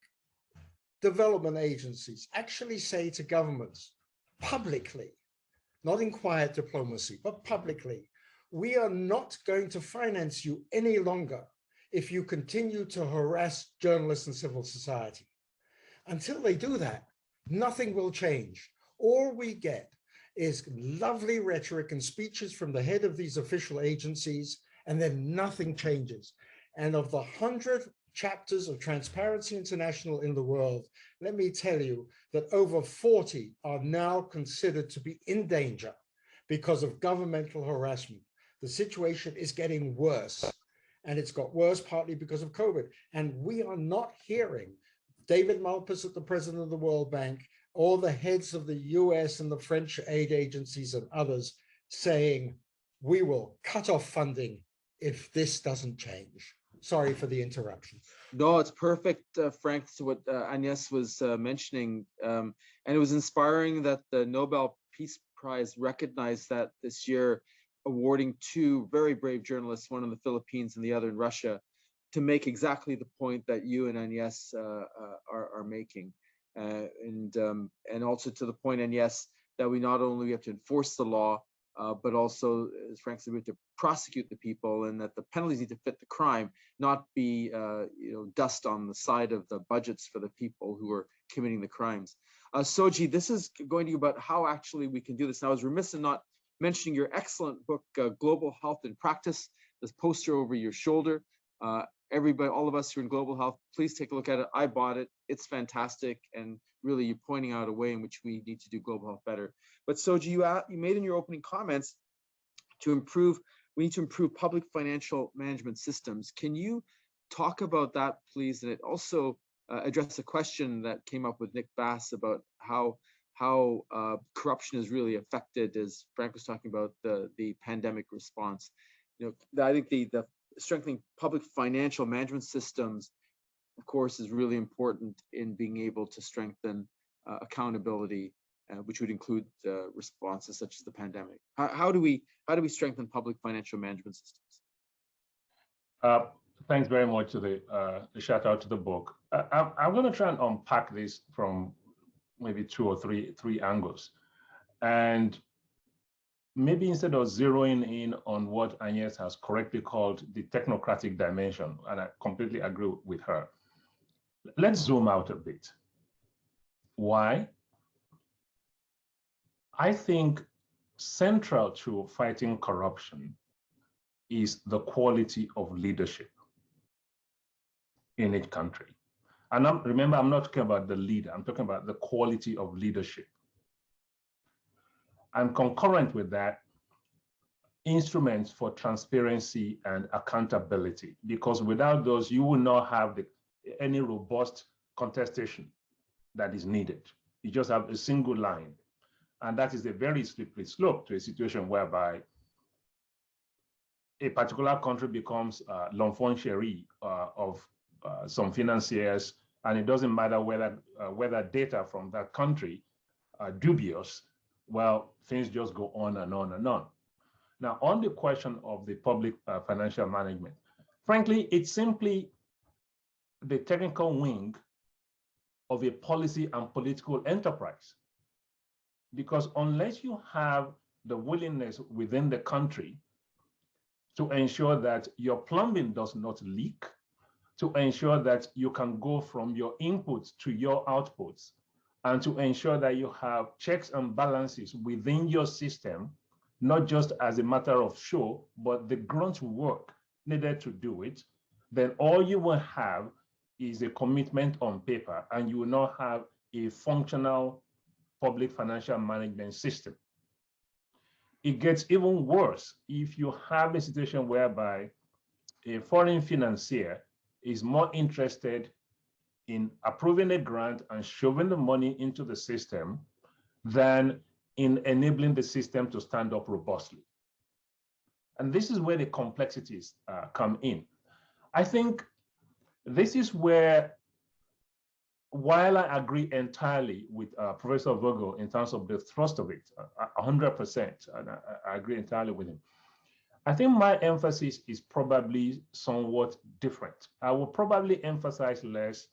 development agencies actually say to governments publicly, not in quiet diplomacy, but publicly, we are not going to finance you any longer if you continue to harass journalists and civil society. Until they do that, nothing will change. All we get is lovely rhetoric and speeches from the head of these official agencies, and then nothing changes. And of the 100 chapters of Transparency International in the world, let me tell you that over 40 are now considered to be in danger because of governmental harassment. The situation is getting worse, and it's got worse partly because of COVID. And we are not hearing David Malpass at the president of the World Bank, or the heads of the US and the French aid agencies and others saying, we will cut off funding if this doesn't change. Sorry for the interruption. No, it's perfect, Frank, to what Agnès was mentioning. And it was inspiring that the Nobel Peace Prize recognized that this year, awarding two very brave journalists, one in the Philippines and the other in Russia, to make exactly the point that you and Agnès are making. And also to the point, Agnès, that we not only have to enforce the law, but also, as Frank said, we have to prosecute the people, and that the penalties need to fit the crime, not be dust on the side of the budgets for the people who are committing the crimes. Soji, this is going to be about how actually we can do this. Now, I was remiss in not mentioning your excellent book, Global Health in Practice, this poster over your shoulder. Everybody, all of us who are in global health, please take a look at it. I bought it. It's fantastic. And really, you're pointing out a way in which we need to do global health better. But Soji, you made in your opening comments we need to improve public financial management systems. Can you talk about that, please? And it also address a question that came up with Nick Bass about how corruption is really affected, as Frank was talking about, the pandemic response. I think the strengthening public financial management systems, of course, is really important in being able to strengthen accountability, which would include responses such as the pandemic. How do we strengthen public financial management systems? Thanks very much to the shout out to the book. I'm going to try and unpack this from maybe two or three angles, and maybe instead of zeroing in on what Agnès has correctly called the technocratic dimension, and I completely agree with her, let's zoom out a bit. Why? I think central to fighting corruption is the quality of leadership in each country. And remember, I'm not talking about the leader, I'm talking about the quality of leadership. And concurrent with that, instruments for transparency and accountability, because without those, you will not have any robust contestation that is needed. You just have a single line. And that is a very slippery slope to a situation whereby a particular country becomes l'enfant chéri of some financiers, and it doesn't matter whether data from that country are dubious. Well, things just go on and on and on. Now, on the question of the public financial management, frankly, it's simply the technical wing of a policy and political enterprise. Because unless you have the willingness within the country to ensure that your plumbing does not leak, to ensure that you can go from your inputs to your outputs, and to ensure that you have checks and balances within your system, not just as a matter of show, but the grunt work needed to do it, then all you will have is a commitment on paper, and you will not have a functional public financial management system. It gets even worse if you have a situation whereby a foreign financier is more interested in approving a grant and shoving the money into the system than in enabling the system to stand up robustly. And this is where the complexities come in. I think this is where, while I agree entirely with Professor Vogel in terms of the thrust of it, 100%, and I agree entirely with him, I think my emphasis is probably somewhat different. I will probably emphasize less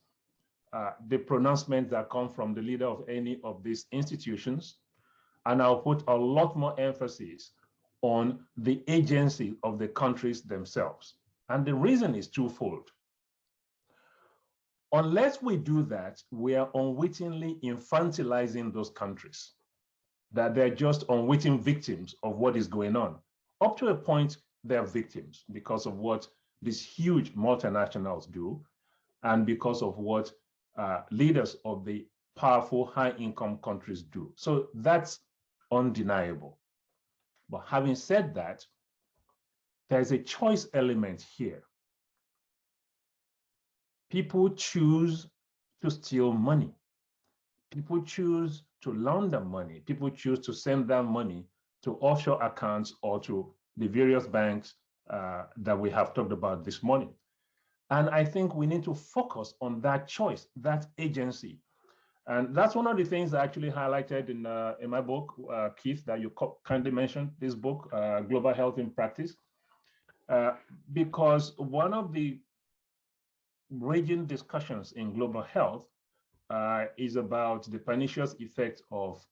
the pronouncements that come from the leader of any of these institutions, and I'll put a lot more emphasis on the agency of the countries themselves. And the reason is twofold. Unless we do that, we are unwittingly infantilizing those countries, that they're just unwitting victims of what is going on. Up to a point, they're victims because of what these huge multinationals do, and because of what leaders of the powerful high-income countries do. So that's undeniable. But having said that, there's a choice element here. People choose to steal money. People choose to launder money. People choose to send that money to offshore accounts or to the various banks that we have talked about this morning. And I think we need to focus on that choice, that agency. And that's one of the things I actually highlighted in my book, Keith, that you kindly mentioned, this book, Global Health in Practice, because one of the raging discussions in global health is about the pernicious effects of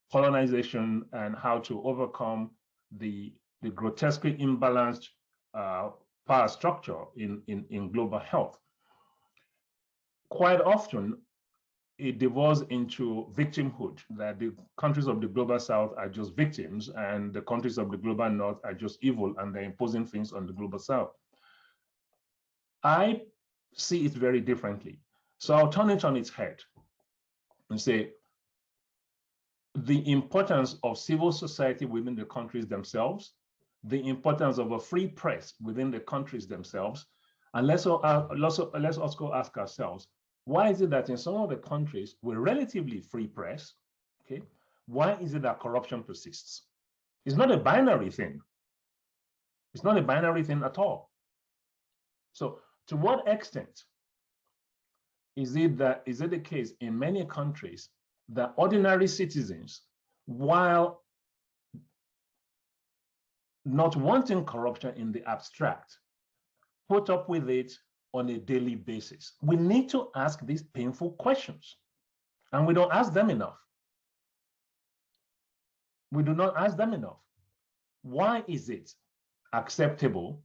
colonization and how to overcome the grotesquely imbalanced power structure in global health. Quite often, it devolves into victimhood, that the countries of the global south are just victims and the countries of the global north are just evil and they're imposing things on the global south. I see it very differently. So I'll turn it on its head and say the importance of civil society within the countries themselves, the importance of a free press within the countries themselves, and let's also ask ourselves, why is it that in some of the countries with relatively free press, okay, why is it that corruption persists? It's not a binary thing. It's not a binary thing at all. So to what extent is it the case in many countries that ordinary citizens, while not wanting corruption in the abstract, put up with it on a daily basis? We need to ask these painful questions, and we don't ask them enough. We do not ask them enough. Why is it acceptable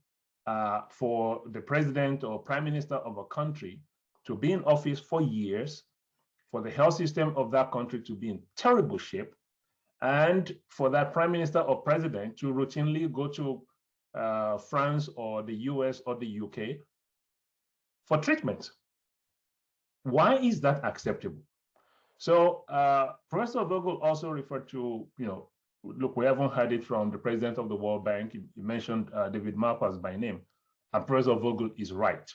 for the president or prime minister of a country to be in office for years, for the health system of that country to be in terrible shape, and for that prime minister or president to routinely go to France or the US or the UK for treatment? Why is that acceptable? So Professor Vogel also referred to, look, we haven't heard it from the president of the World Bank. He mentioned David Malpass by name, and Professor Vogel is right.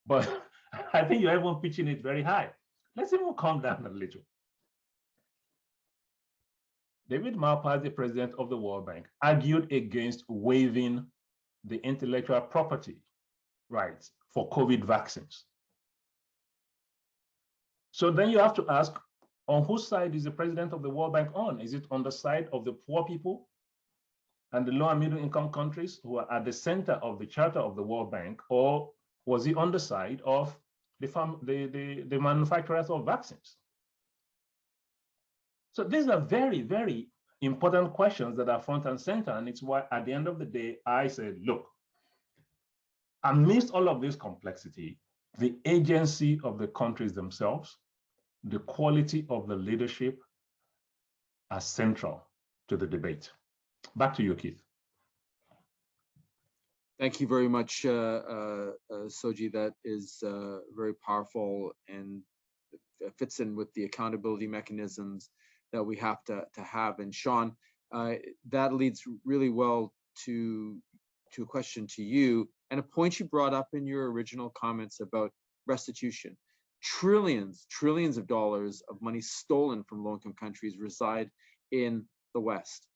But I think you're even pitching it very high. Let's even calm down a little. David Malpass, the president of the World Bank, argued against waiving the intellectual property rights for COVID vaccines. So then you have to ask, on whose side is the president of the World Bank on? Is it on the side of the poor people and the low and middle income countries who are at the center of the charter of the World Bank, or was he on the side of the manufacturers of vaccines? So these are very, very important questions that are front and center, and it's why at the end of the day, I said, look, Amidst all of this complexity, the agency of the countries themselves, the quality of the leadership are central to the debate. Back to you, Keith. Thank you very much, Soji. That is very powerful and fits in with the accountability mechanisms that we have to have. And Sean, that leads really well to a question to you and a point you brought up in your original comments about restitution. Trillions of dollars of money stolen from low-income countries reside in the West.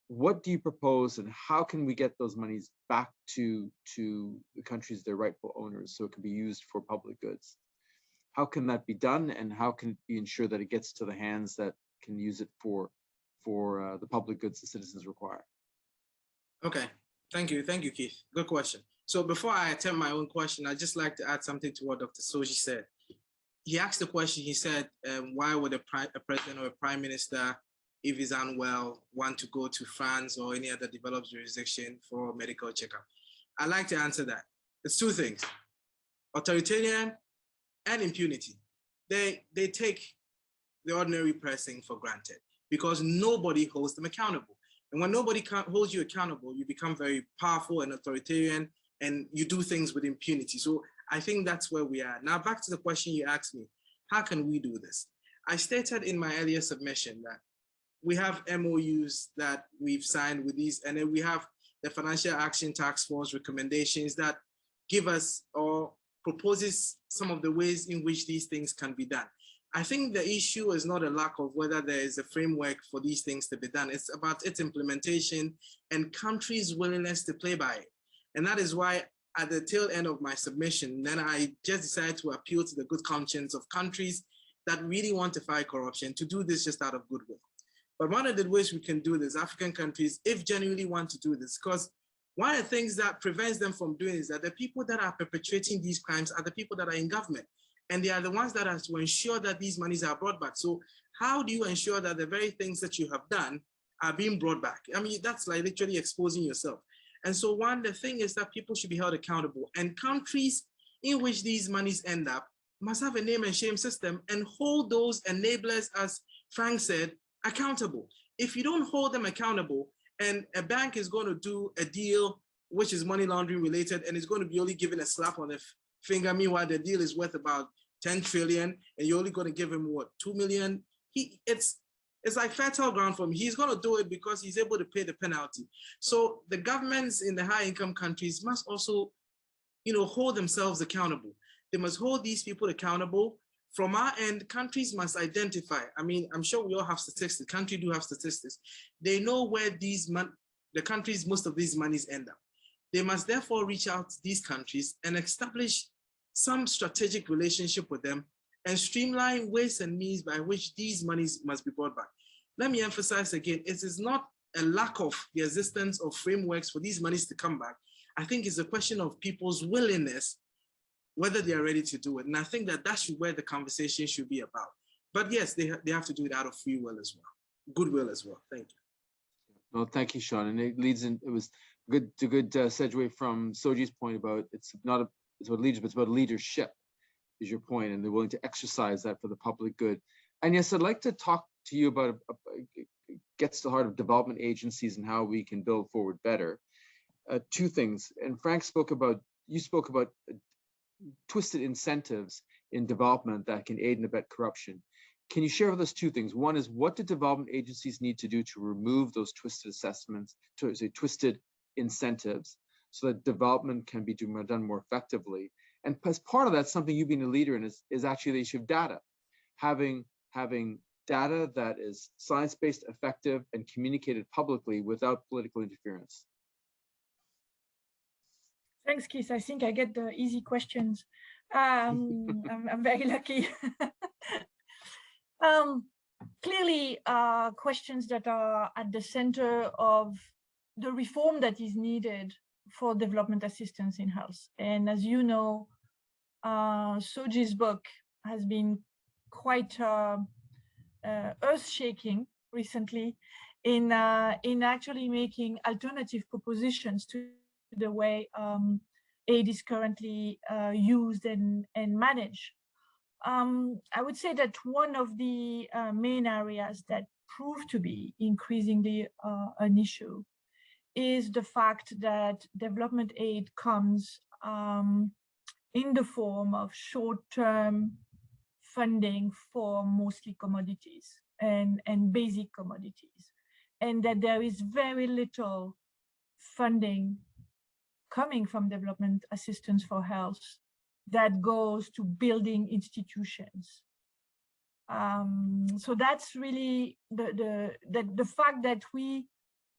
What do you propose, and how can we get those monies back to the countries, their rightful owners, so it can be used for public goods? How can that be done, and how can we ensure that it gets to the hands that can use it for the public goods the citizens require? Okay, thank you, Keith. Good question. So before I attempt my own question, I'd just like to add something to what Dr. Soji said. He asked the question, he said, why would a president or a prime minister, if he's unwell, want to go to France or any other developed jurisdiction for medical checkup? I'd like to answer that. It's two things: authoritarian and impunity. They take the ordinary person for granted because nobody holds them accountable. And when nobody holds you accountable, you become very powerful and authoritarian, and you do things with impunity. So I think that's where we are. Now, back to the question you asked me, how can we do this? I stated in my earlier submission that we have MOUs that we've signed with these, and then we have the Financial Action Task Force recommendations that give us or proposes some of the ways in which these things can be done. I think the issue is not a lack of whether there is a framework for these things to be done. It's about its implementation and countries' willingness to play by it. And that is why at the tail end of my submission, then I just decided to appeal to the good conscience of countries that really want to fight corruption to do this just out of goodwill. But one of the ways we can do this, African countries, if genuinely want to do this, because one of the things that prevents them from doing is that the people that are perpetrating these crimes are the people that are in government. And they are the ones that have to ensure that these monies are brought back. So how do you ensure that the very things that you have done are being brought back? I mean, that's like literally exposing yourself. And so the thing is that people should be held accountable, and countries in which these monies end up must have a name and shame system and hold those enablers, as Frank said, accountable. If you don't hold them accountable, and a bank is going to do a deal which is money laundering related and is going to be only given a slap on the finger, meanwhile the deal is worth about 10 trillion and you're only going to give him what, 2 million? It's like fertile ground for him. He's going to do it because he's able to pay the penalty. So the governments in the high income countries must also, hold themselves accountable. They must hold these people accountable. From our end, countries must identify. I mean, I'm sure we all have statistics. Countries do have statistics. They know where the countries, most of these monies end up. They must therefore reach out to these countries and establish some strategic relationship with them and streamline ways and means by which these monies must be brought back. Let me emphasize again, it is not a lack of the existence of frameworks for these monies to come back. I think it's a question of people's willingness, whether they are ready to do it. And I think that that's where the conversation should be about. But yes, they have to do it out of free will as well, goodwill as well. Thank you. Well, thank you, Sean. And it leads in, it was good segue from Soji's point about it's about leadership, it's about leadership is your point, and they're willing to exercise that for the public good. And yes, I'd like to talk to you about, gets to the heart of development agencies and how we can build forward better. Two things, and Frank you spoke about twisted incentives in development that can aid and abet corruption. Can you share with us two things? One is, what do development agencies need to do to remove those twisted twisted incentives so that development can be done more effectively? And as part of that, something you've been a leader in is actually the issue of data. Having data that is science-based, effective, and communicated publicly without political interference. Thanks, Keith. I think I get the easy questions. I'm very lucky. Clearly, questions that are at the center of the reform that is needed for development assistance in health. And as you know, Soji's book has been quite earth-shaking recently in actually making alternative propositions to the way aid is currently used and managed. I would say that one of the main areas that prove to be increasingly an issue is the fact that development aid comes in the form of short-term funding for mostly commodities and basic commodities, and that there is very little funding coming from development assistance for health that goes to building institutions. So that's really the fact that we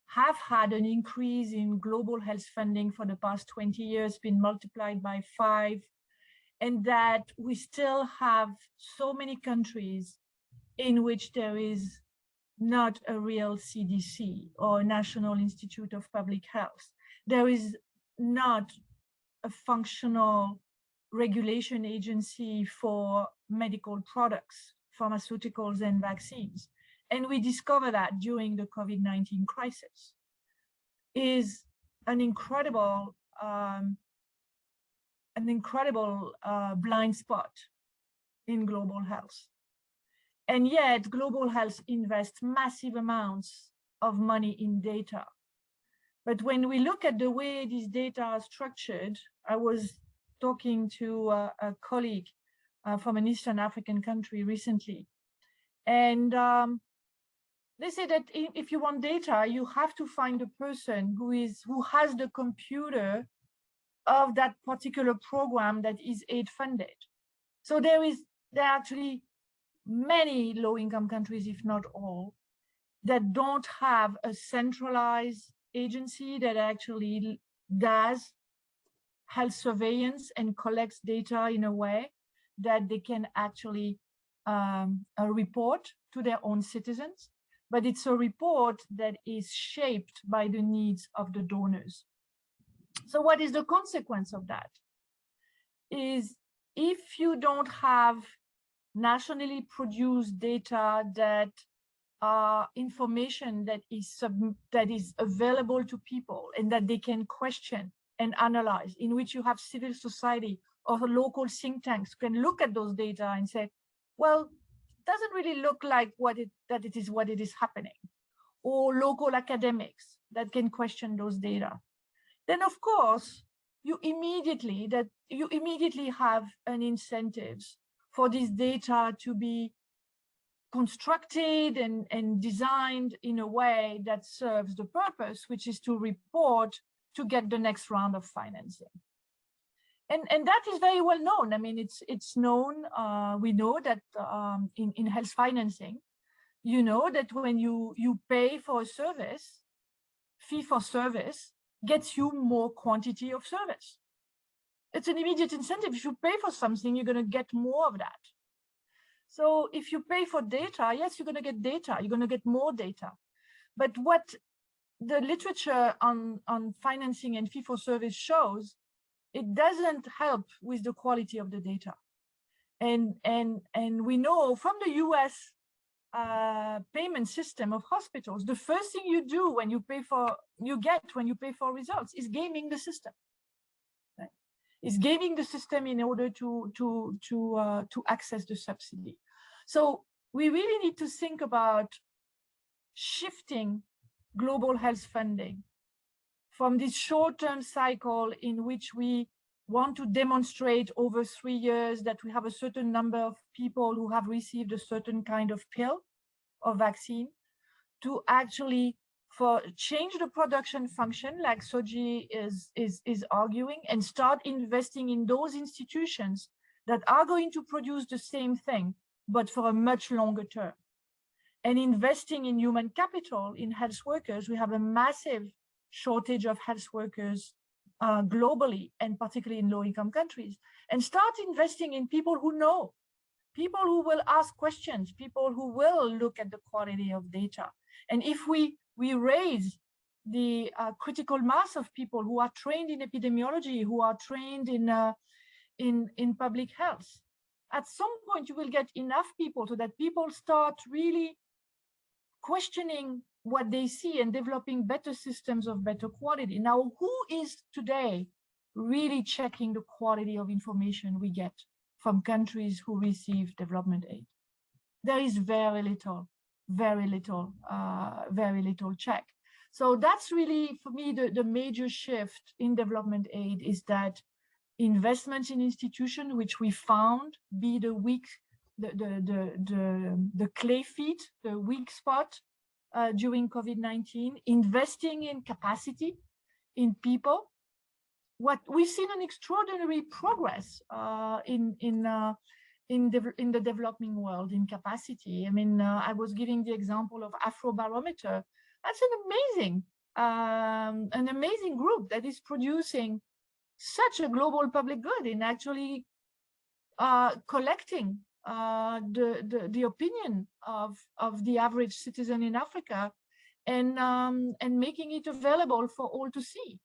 have had an increase in global health funding for the past 20 years, been multiplied by 5, and that we still have so many countries in which there is not a real CDC or National Institute of Public Health. There is not a functional regulation agency for medical products, pharmaceuticals, and vaccines. And we discovered that during the COVID-19 crisis is an incredible blind spot in global health. And yet global health invests massive amounts of money in data. But when we look at the way these data are structured, I was talking to a colleague from an Eastern African country recently, and they say that if you want data, you have to find a person who has the computer of that particular program that is aid funded. So there are actually many low-income countries, if not all, that don't have a centralized agency that actually does health surveillance and collects data in a way that they can actually report to their own citizens. But it's a report that is shaped by the needs of the donors. So what is the consequence of that? Is if you don't have nationally produced data that information that is available to people and that they can question and analyze, in which you have civil society or local think tanks can look at those data and say, well, it doesn't really look like that it is happening, or local academics that can question those data, then of course you immediately have an incentive for this data to be constructed and designed in a way that serves the purpose, which is to report to get the next round of financing. And that is very well known. I mean, it's known, we know that in health financing, you know that when you pay for a service, fee for service gets you more quantity of service. It's an immediate incentive. If you pay for something, you're going to get more of that. So if you pay for data, yes, you're going to get data, you're going to get more data. But what the literature on financing and fee for service shows, it doesn't help with the quality of the data. And we know from the US payment system of hospitals, the first thing you do when you pay for results is gaming the system. Right? Is gaming the system in order to access the subsidy. So we really need to think about shifting global health funding from this short-term cycle in which we want to demonstrate over 3 years that we have a certain number of people who have received a certain kind of pill or vaccine, to actually change the production function, like Soji is arguing, and start investing in those institutions that are going to produce the same thing, but for a much longer term. And investing in human capital, in health workers. We have a massive shortage of health workers globally, and particularly in low-income countries. And start investing in people who know, people who will ask questions, people who will look at the quality of data. And if we raise the critical mass of people who are trained in epidemiology, who are trained in public health, at some point you will get enough people so that people start really questioning what they see and developing better systems of better quality. Now, who is today really checking the quality of information we get from countries who receive development aid. There is very little check. So that's really, for me, the major shift in development aid is that investments in institutions, which we found be the weak, the clay feet, the weak spot during COVID-19, investing in capacity, in people. What we've seen an extraordinary progress in the developing world in capacity. I mean, I was giving the example of Afrobarometer. That's an amazing group that is producing such a global public good in actually collecting the opinion of the average citizen in Africa and making it available for all to see.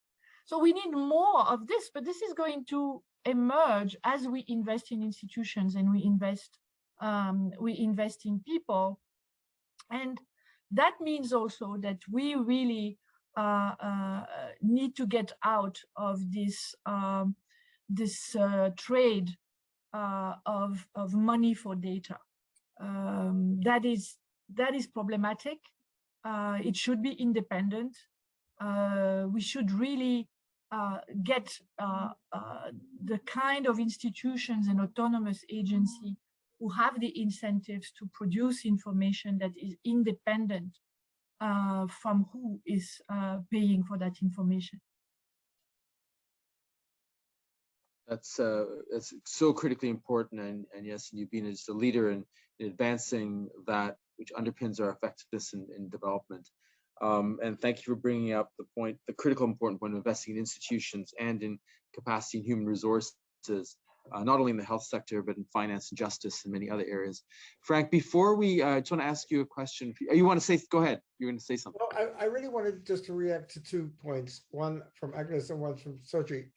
So we need more of this, but this is going to emerge as we invest in institutions and we invest in people. And that means also that we really need to get out of this trade of money for data. That is problematic. It should be independent. We should really get the kind of institutions and autonomous agency who have the incentives to produce information that is independent from who is paying for that information. That's so critically important, and yes, you've been as the leader in advancing that, which underpins our effectiveness in development. And thank you for bringing up the critical important point of investing in institutions and in capacity and human resources, not only in the health sector, but in finance and justice and many other areas. Frank, before we, I just want to ask you a question. You want to say, go ahead, you're going to say something. Well, I really wanted just to react to 2 points, one from Agnès and one from Soji.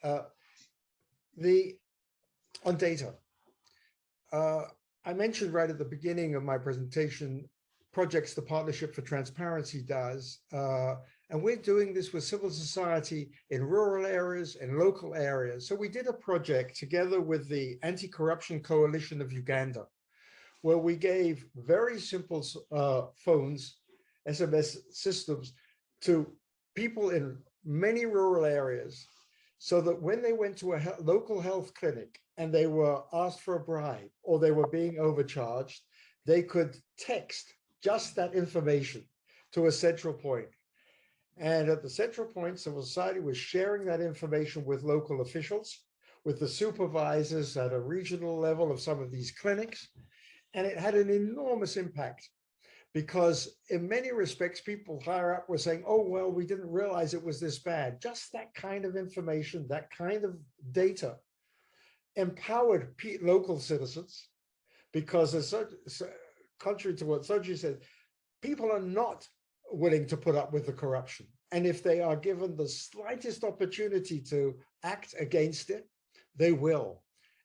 On data. I mentioned right at the beginning of my presentation projects the Partnership for Transparency does, and we're doing this with civil society in rural areas and local areas. So we did a project together with the Anti-Corruption Coalition of Uganda, where we gave very simple phones, SMS systems to people in many rural areas, so that when they went to a local health clinic and they were asked for a bribe or they were being overcharged, they could text just that information to a central point. And at the central point, civil society was sharing that information with local officials, with the supervisors at a regional level of some of these clinics. And it had an enormous impact, because in many respects, people higher up were saying, oh, well, we didn't realize it was this bad. Just that kind of information, that kind of data empowered local citizens, because as contrary to what Soji said, people are not willing to put up with the corruption. And if they are given the slightest opportunity to act against it, they will.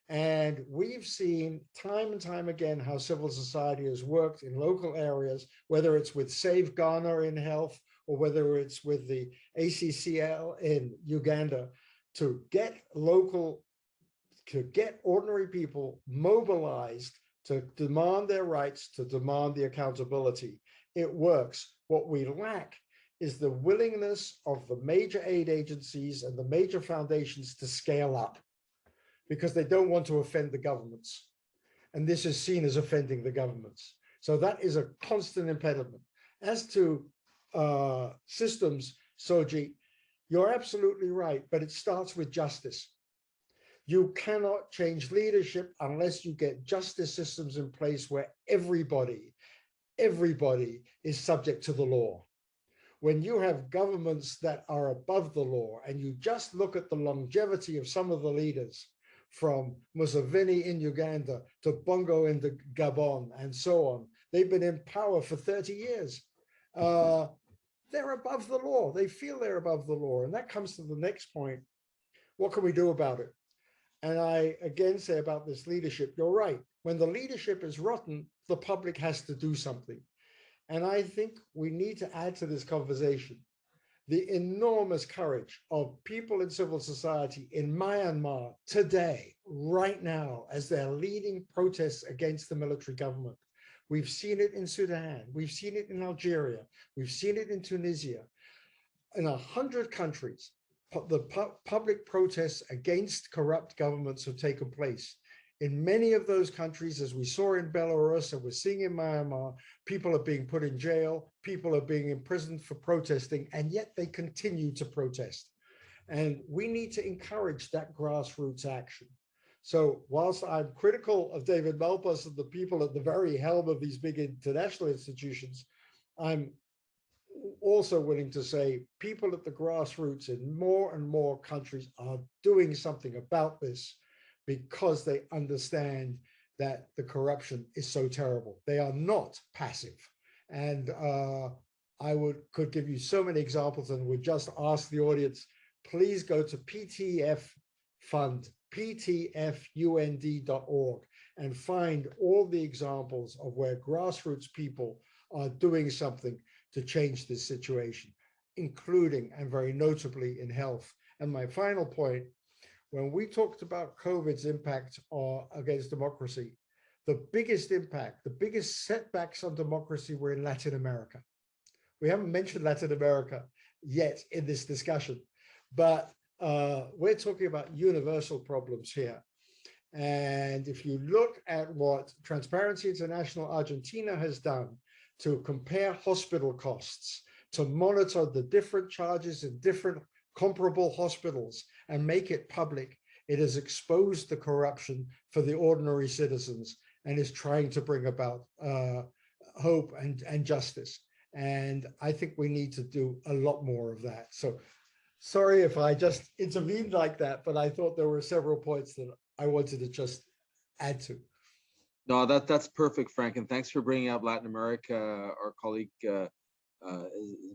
And we've seen time and time again how civil society has worked in local areas, whether it's with Save Ghana in health or whether it's with the ACCL in Uganda, to get ordinary people mobilized to demand their rights, to demand the accountability. It works. What we lack is the willingness of the major aid agencies and the major foundations to scale up, because they don't want to offend the governments. And this is seen as offending the governments. So that is a constant impediment. As to systems, Soji, you're absolutely right, but it starts with justice. You cannot change leadership unless you get justice systems in place where everybody is subject to the law. When you have governments that are above the law, and you just look at the longevity of some of the leaders, from Museveni in Uganda to Bongo in the Gabon and so on, they've been in power for 30 years. They're above the law. They feel they're above the law. And that comes to the next point. What can we do about it? And I again say about this leadership, you're right. When the leadership is rotten, the public has to do something. And I think we need to add to this conversation the enormous courage of people in civil society in Myanmar today, right now, as they're leading protests against the military government. We've seen it in Sudan, we've seen it in Algeria, we've seen it in Tunisia. In 100 countries, the public protests against corrupt governments have taken place. In many of those countries, as we saw in Belarus and we're seeing in Myanmar, people are being put in jail, people are being imprisoned for protesting, and yet they continue to protest. And we need to encourage that grassroots action. So whilst I'm critical of David Malpass and the people at the very helm of these big international institutions, I'm also willing to say people at the grassroots in more and more countries are doing something about this because they understand that the corruption is so terrible. They are not passive. And I could give you so many examples and would just ask the audience, please go to ptfund.org and find all the examples of where grassroots people are doing something to change this situation, including and very notably in health. And my final point, when we talked about COVID's impact against democracy, the biggest impact, the biggest setbacks on democracy were in Latin America. We haven't mentioned Latin America yet in this discussion, but we're talking about universal problems here. And if you look at what Transparency International Argentina has done to compare hospital costs, to monitor the different charges in different comparable hospitals and make it public, it has exposed the corruption for the ordinary citizens and is trying to bring about hope and justice. And I think we need to do a lot more of that. So sorry if I just intervened like that, but I thought there were several points that I wanted to just add to. No, that's perfect, Frank, and thanks for bringing up Latin America. Our colleague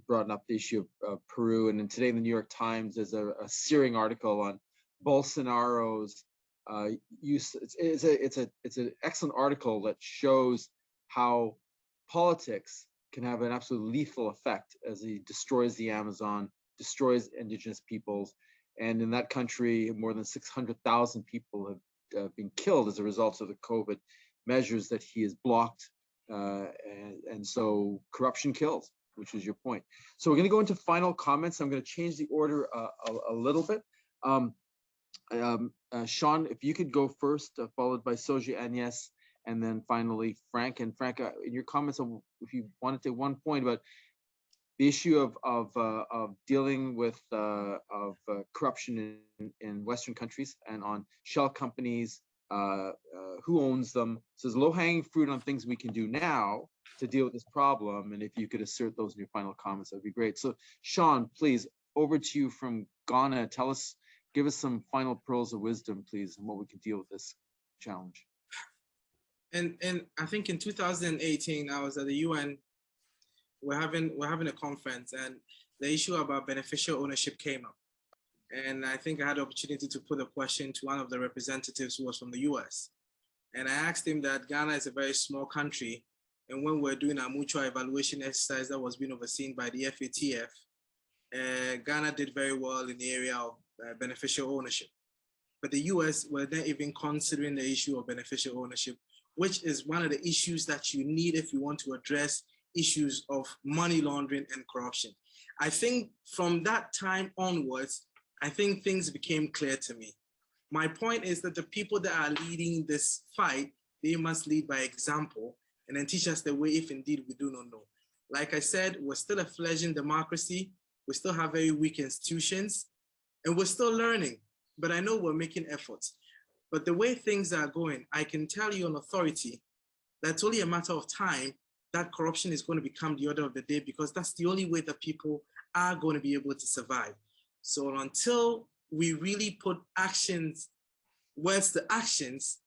brought up the issue of Peru, and then today in the New York Times, there's a searing article on Bolsonaro's use. It's an excellent article that shows how politics can have an absolute lethal effect as he destroys the Amazon, destroys indigenous peoples, and in that country, more than 600,000 people have been killed as a result of the COVID measures that he has blocked, and so corruption kills, which is your point. So we're going to go into final comments. I'm going to change the order a little bit. Sean, if you could go first, followed by Soji, Agnès, and then finally Frank. And Frank, in your comments, if you wanted to take one point about the issue of dealing with corruption in Western countries and on shell companies, who owns them. So there's low-hanging fruit on things we can do now to deal with this problem. And if you could assert those in your final comments, that'd be great. So Sean, please, over to you from Ghana. Give us some final pearls of wisdom, please, on what we can deal with this challenge. And I think in 2018, I was at the UN. We're having a conference, and the issue about beneficial ownership came up. And I think I had the opportunity to put a question to one of the representatives who was from the US. And I asked him that Ghana is a very small country. And when we're doing our mutual evaluation exercise that was being overseen by the FATF, Ghana did very well in the area of beneficial ownership. But the US were not even considering the issue of beneficial ownership, which is one of the issues that you need if you want to address issues of money laundering and corruption. I think from that time onwards, I think things became clear to me. My point is that the people that are leading this fight, they must lead by example and then teach us the way if indeed we do not know. Like I said, we're still a fledgling democracy. We still have very weak institutions and we're still learning, but I know we're making efforts. But the way things are going, I can tell you on authority that it's only a matter of time that corruption is going to become the order of the day, because that's the only way that people are going to be able to survive. So until we really put words to actions,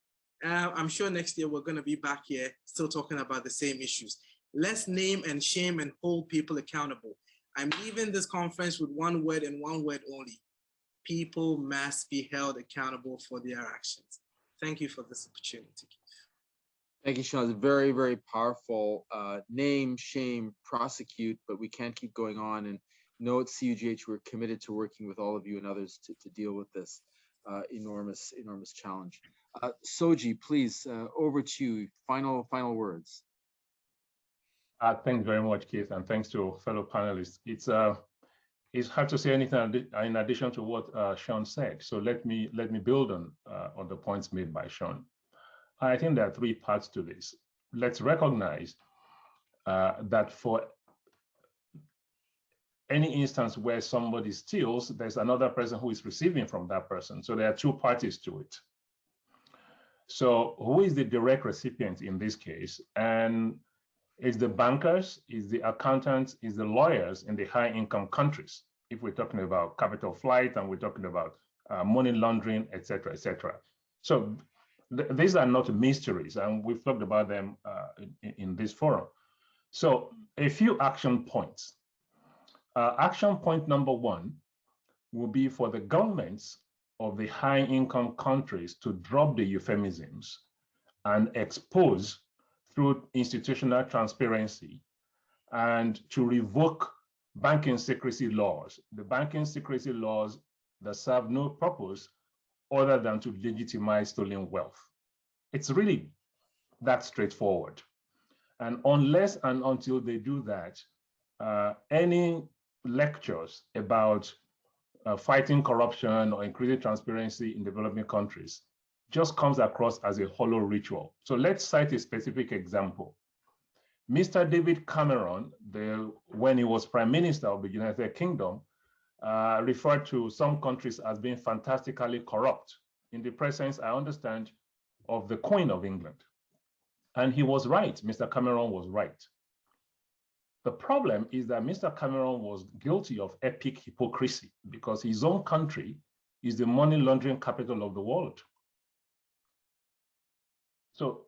I'm sure next year we're going to be back here still talking about the same issues. Let's name and shame and hold people accountable. I'm leaving this conference with one word and one word only. People must be held accountable for their actions. Thank you for this opportunity. Thank you, Sean. It's very, very powerful. Name, shame, prosecute, but we can't keep going on and know at CUGH we're committed to working with all of you and others to deal with this enormous challenge. Soji, please, over to you. Final words. Thanks very much, Keith, and thanks to fellow panelists. It's hard to say anything in addition to what Sean said. So let me build on the points made by Sean. I think there are three parts to this. Let's recognize that for any instance where somebody steals, there's another person who is receiving from that person. So there are two parties to it. So who is the direct recipient in this case? And it's the bankers, it's the accountants, it's the lawyers in the high income countries. If we're talking about capital flight and we're talking about money laundering, et cetera, et cetera. So these are not mysteries, and we've talked about them in this forum. So a few action points. Action point number one will be for the governments of the high income countries to drop the euphemisms and expose through institutional transparency and to revoke banking secrecy laws, the banking secrecy laws that serve no purpose other than to legitimize stolen wealth. It's really that straightforward. And unless and until they do that, any lectures about fighting corruption or increasing transparency in developing countries just comes across as a hollow ritual. So let's cite a specific example. Mr. David Cameron, when he was Prime Minister of the United Kingdom, referred to some countries as being fantastically corrupt in the presence, I understand, of the Queen of England. And he was right, Mr. Cameron was right. The problem is that Mr. Cameron was guilty of epic hypocrisy because his own country is the money laundering capital of the world. So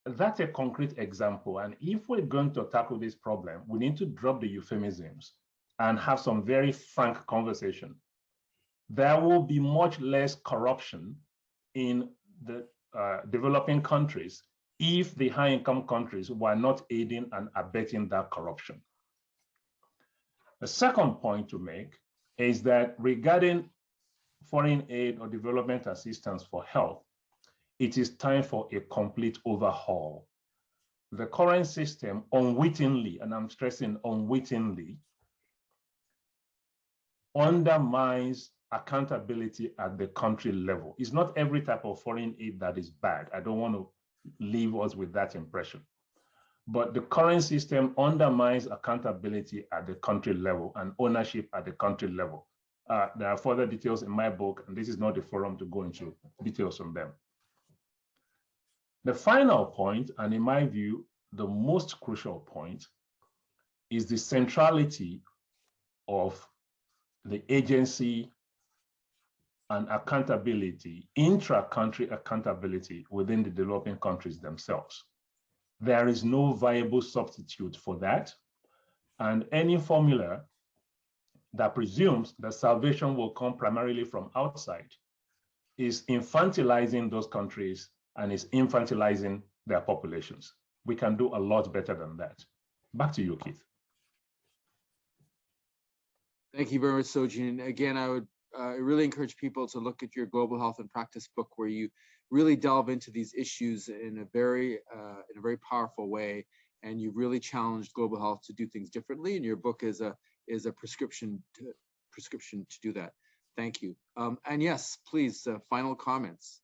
that's a concrete example. And if we're going to tackle this problem, we need to drop the euphemisms and have some very frank conversation. There will be much less corruption in the developing countries if the high-income countries were not aiding and abetting that corruption. The second point to make is that regarding foreign aid or development assistance for health, it is time for a complete overhaul. The current system unwittingly, and I'm stressing unwittingly, undermines accountability at the country level. It's not every type of foreign aid that is bad. I don't want to leave us with that impression. But the current system undermines accountability at the country level and ownership at the country level. There are further details in my book, and this is not the forum to go into details on them. The final point, and in my view, the most crucial point, is the centrality of the agency and accountability, intra-country accountability within the developing countries themselves. There is no viable substitute for that. And any formula that presumes that salvation will come primarily from outside is infantilizing those countries and is infantilizing their populations. We can do a lot better than that. Back to you, Keith. Thank you very much, Soji. And again, I would really encourage people to look at your Global Health and Practice book, where you really delve into these issues in a very powerful way, and you really challenged global health to do things differently. And your book is a prescription to do that. Thank you. And yes, please, final comments.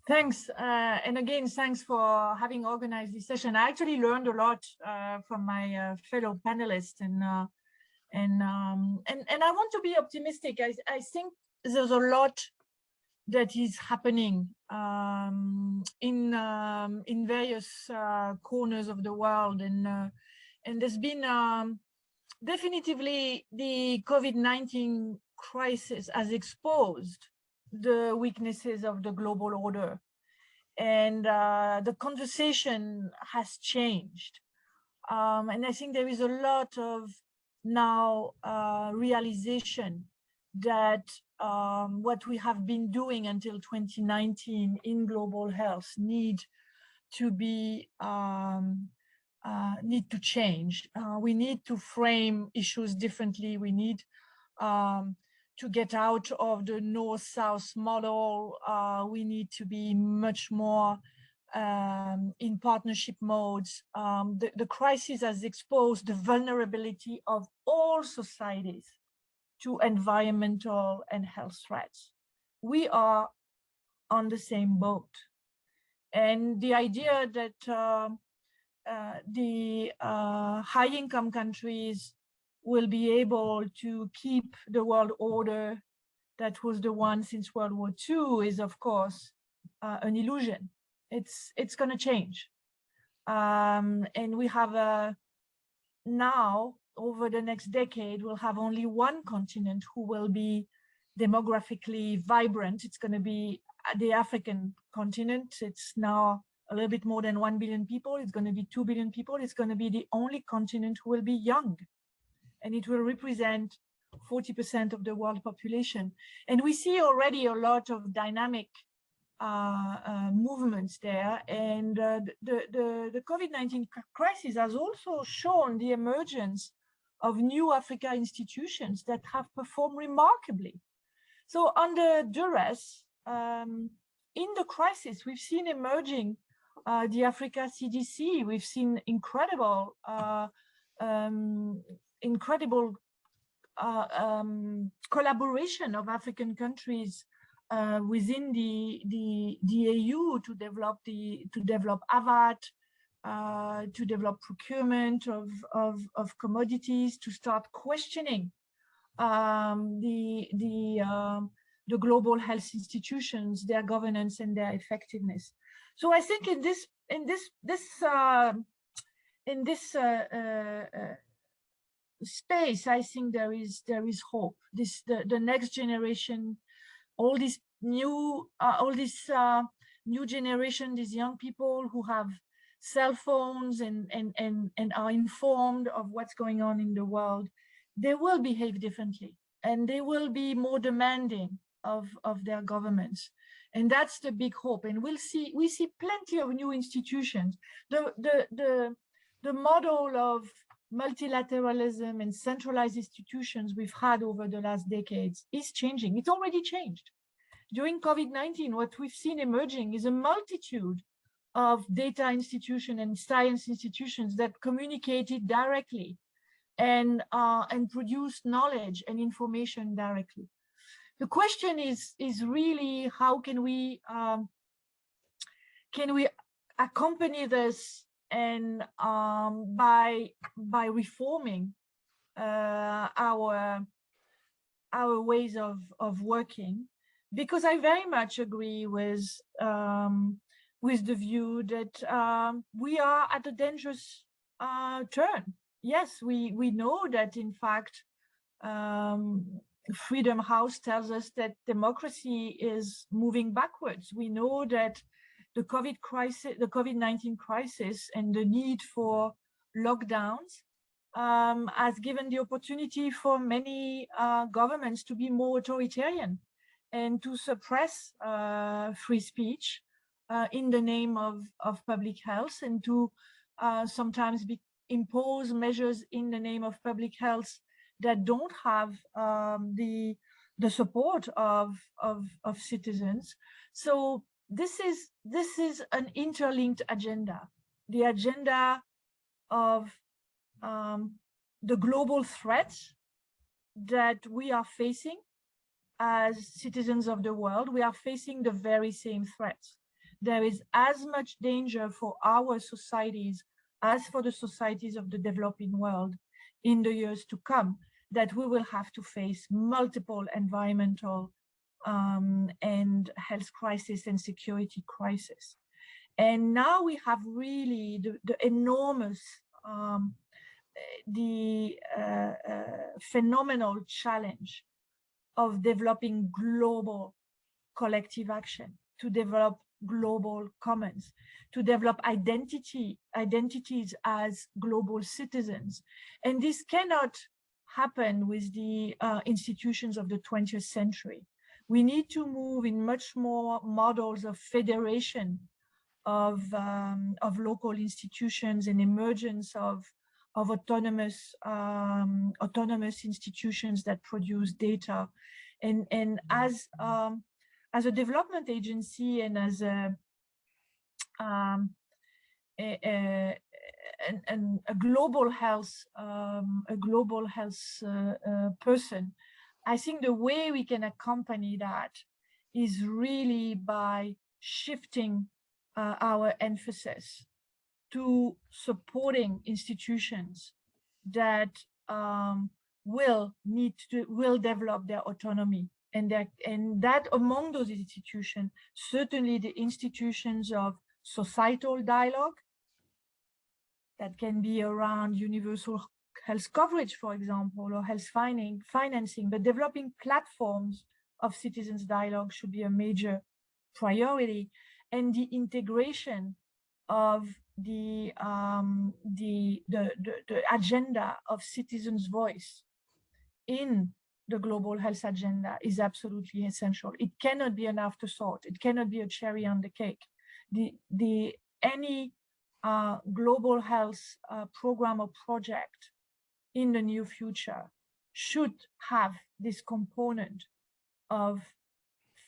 Thanks, and again, thanks for having organized this session. I actually learned a lot from my fellow panelists, and I want to be optimistic. I think there's a lot that is happening in various corners of the world, and there's been definitively the COVID-19 crisis has exposed the weaknesses of the global order, and the conversation has changed, and I think there is a lot of now realization that what we have been doing until 2019 in global health need to be to change. We need to frame issues differently. We need to get out of the North-South model. We need to be much more in partnership modes. The crisis has exposed the vulnerability of all societies to environmental and health threats. We are on the same boat. And the idea that the high-income countries will be able to keep the world order that was the one since World War II is, of course, an illusion. It's going to change. And we have now, over the next decade, we'll have only one continent who will be demographically vibrant. It's going to be the African continent. It's now a little bit more than 1 billion people. It's going to be 2 billion people. It's going to be the only continent who will be young. And it will represent 40% of the world population. And we see already a lot of dynamic movements there. And the COVID-19 crisis has also shown the emergence of new Africa institutions that have performed remarkably. So under duress, in the crisis, we've seen emerging the Africa CDC. We've seen incredible collaboration of African countries within the AU to develop AVAT, to develop procurement of commodities, to start questioning the global health institutions, their governance and their effectiveness. So I think in this space, I think there is hope. The next generation, all this new generation, these young people who have cell phones and are informed of what's going on in the world, they will behave differently and they will be more demanding of their governments. And that's the big hope. And we see plenty of new institutions. The model of multilateralism and centralized institutions we've had over the last decades is changing. It's already changed. During COVID-19, what we've seen emerging is a multitude of data institutions and science institutions that communicated directly and produced knowledge and information directly. The question is really how can we accompany this and by reforming our ways of working, because I very much agree with the view that we are at a dangerous turn. Yes, we know that in fact Freedom House tells us that democracy is moving backwards. We know that the COVID-19 crisis and the need for lockdowns has given the opportunity for many governments to be more authoritarian and to suppress free speech in the name of public health, and to sometimes impose measures in the name of public health that don't have the support of citizens. So this is an interlinked agenda, the agenda of the global threats that we are facing as citizens of the world. We are facing the very same threats. There is as much danger for our societies as for the societies of the developing world in the years to come, that we will have to face multiple environmental and health crisis and security crisis. And now we have really the enormous, phenomenal challenge of developing global collective action, to develop global commons, to develop identities as global citizens. And this cannot happen with the institutions of the 20th century. We need to move in much more models of federation of local institutions and emergence of autonomous institutions that produce data, and as a development agency and as a global health person, I think the way we can accompany that is really by shifting our emphasis to supporting institutions that will develop their autonomy, and that among those institutions, certainly the institutions of societal dialogue that can be around universal health coverage, for example, or health financing, but developing platforms of citizens dialogue should be a major priority, and the integration of the agenda of citizens' voice in the global health agenda is absolutely essential. It cannot be an afterthought. It cannot be a cherry on the cake. Any global health program or project in the near future should have this component of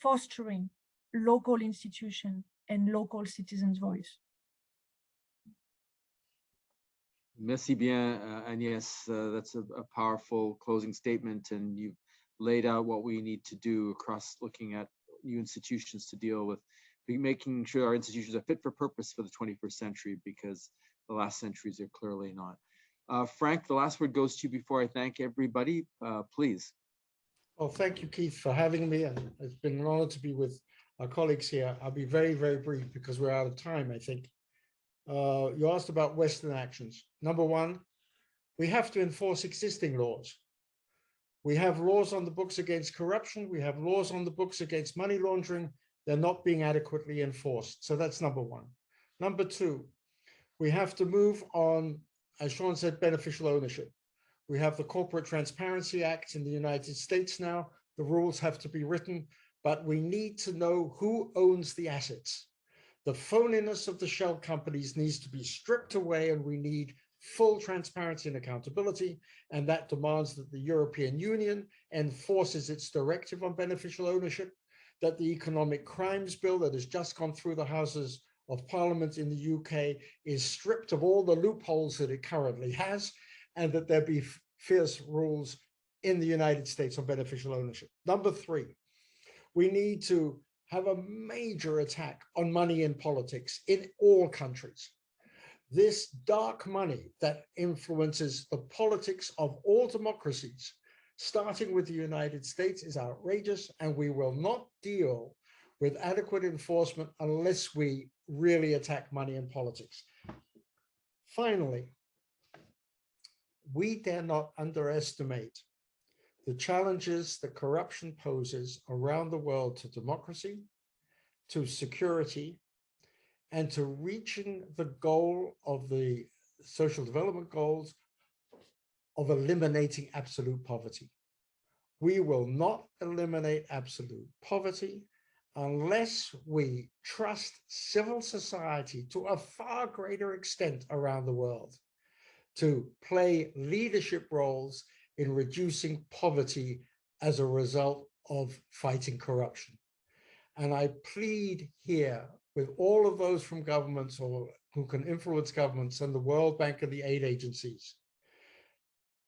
fostering local institutions and local citizens' voice. Merci bien, Agnès. That's a powerful closing statement, and you've laid out what we need to do across looking at new institutions to deal with making sure our institutions are fit for purpose for the 21st century, because the last centuries are clearly not. Frank, the last word goes to you before I thank everybody, please. Well, thank you, Keith, for having me, and it's been an honor to be with our colleagues here. I'll be very, very brief because we're out of time, I think. You asked about Western actions. Number one, we have to enforce existing laws. We have laws on the books against corruption. We have laws on the books against money laundering. They're not being adequately enforced. So that's number one. Number two, we have to move on, as Sean said, beneficial ownership. We have the Corporate Transparency Act in the United States now. The rules have to be written, but we need to know who owns the assets. The phoniness of the shell companies needs to be stripped away, and we need full transparency and accountability, and that demands that the European Union enforces its directive on beneficial ownership, that the Economic Crimes Bill that has just gone through the Houses of Parliament in the UK is stripped of all the loopholes that it currently has, and that there be fierce rules in the United States on beneficial ownership. Number three, we need to have a major attack on money in politics in all countries. This dark money that influences the politics of all democracies, starting with the United States, is outrageous, and we will not deal with adequate enforcement unless we really attack money in politics. Finally, we dare not underestimate the challenges that corruption poses around the world to democracy, to security, and to reaching the goal of the social development goals of eliminating absolute poverty. We will not eliminate absolute poverty unless we trust civil society to a far greater extent around the world to play leadership roles in reducing poverty as a result of fighting corruption. And I plead here with all of those from governments or who can influence governments and the World Bank and the aid agencies,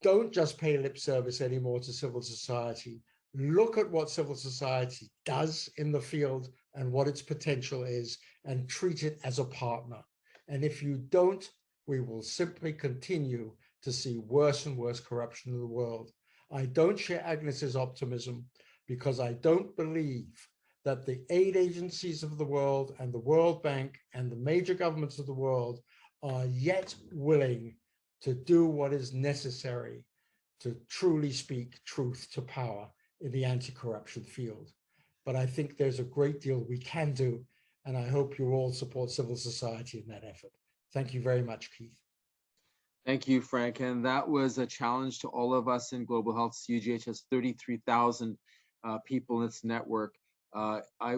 don't just pay lip service anymore to civil society. Look at what civil society does in the field and what its potential is, and treat it as a partner. And if you don't, we will simply continue to see worse and worse corruption in the world. I don't share Agnes's optimism because I don't believe that the aid agencies of the world and the World Bank and the major governments of the world are yet willing to do what is necessary to truly speak truth to power in the anti-corruption field. But I think there's a great deal we can do, and I hope you all support civil society in that effort. Thank you very much, Keith. Thank you, Frank. And that was a challenge to all of us in global health. CUGH has 33,000 people in its network.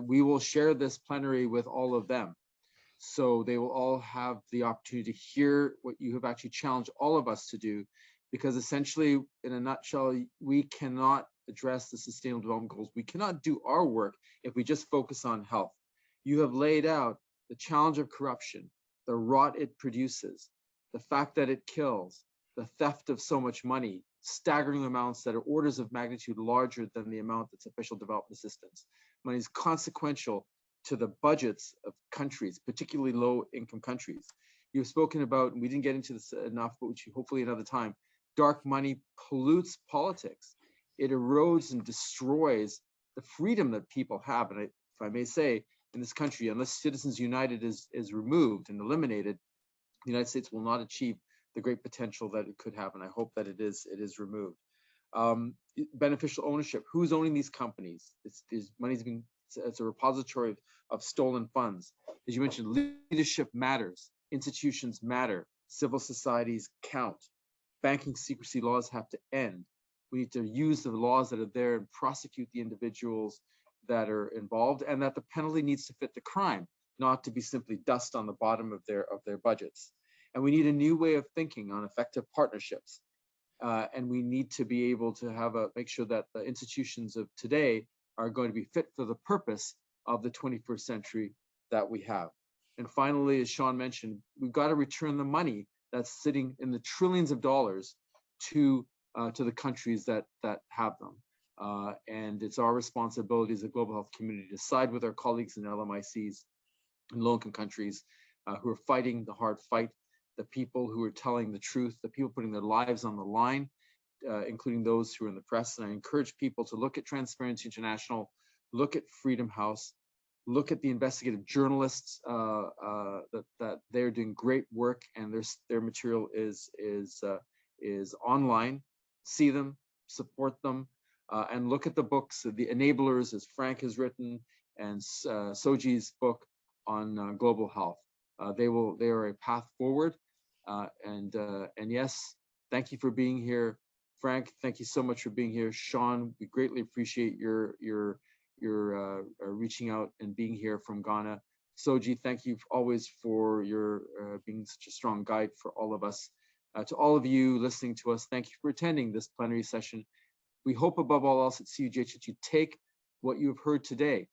We will share this plenary with all of them. So they will all have the opportunity to hear what you have actually challenged all of us to do, because essentially, in a nutshell, we cannot address the Sustainable Development Goals. We cannot do our work if we just focus on health. You have laid out the challenge of corruption, the rot it produces, the fact that it kills, the theft of so much money, staggering amounts that are orders of magnitude larger than the amount that's official development assistance. Money is consequential to the budgets of countries, particularly low-income countries. You've spoken about, and we didn't get into this enough, but which hopefully another time, dark money pollutes politics. It erodes and destroys the freedom that people have. And if I may say, in this country, unless Citizens United is removed and eliminated, the United States will not achieve the great potential that it could have. And I hope that it is removed. Beneficial ownership. Who's owning these companies? Money's being, it's a repository of stolen funds. As you mentioned, leadership matters. Institutions matter. Civil societies count. Banking secrecy laws have to end. We need to use the laws that are there and prosecute the individuals that are involved, and that the penalty needs to fit the crime, not to be simply dust on the bottom of their budgets. And we need a new way of thinking on effective partnerships. And we need to be able to make sure that the institutions of today are going to be fit for the purpose of the 21st century that we have. And finally, as Sean mentioned, we've got to return the money that's sitting in the trillions of dollars to the countries that have them. And it's our responsibility as a global health community to side with our colleagues in LMICs and low-income countries who are fighting the hard fight, the people who are telling the truth, the people putting their lives on the line, including those who are in the press. And I encourage people to look at Transparency International, look at Freedom House, look at the investigative journalists that they're doing great work, and their material is online. See them, support them, and look at the books, the enablers, as Frank has written, and Soji's book on global health. They are a path forward. And yes, thank you for being here. Frank, thank you so much for being here. Sean, we greatly appreciate your reaching out and being here from Ghana. Soji, thank you always for your being such a strong guide for all of us. To all of you listening to us, thank you for attending this plenary session. We hope above all else at CUGH that you take what you have heard today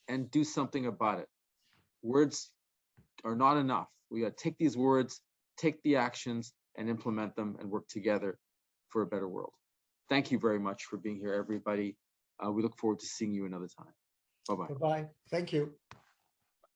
and do something about it. Words are not enough. We got to take these words, take the actions, and implement them and work together for a better world. Thank you very much for being here, everybody. We look forward to seeing you another time. Bye-bye. Bye-bye. Thank you.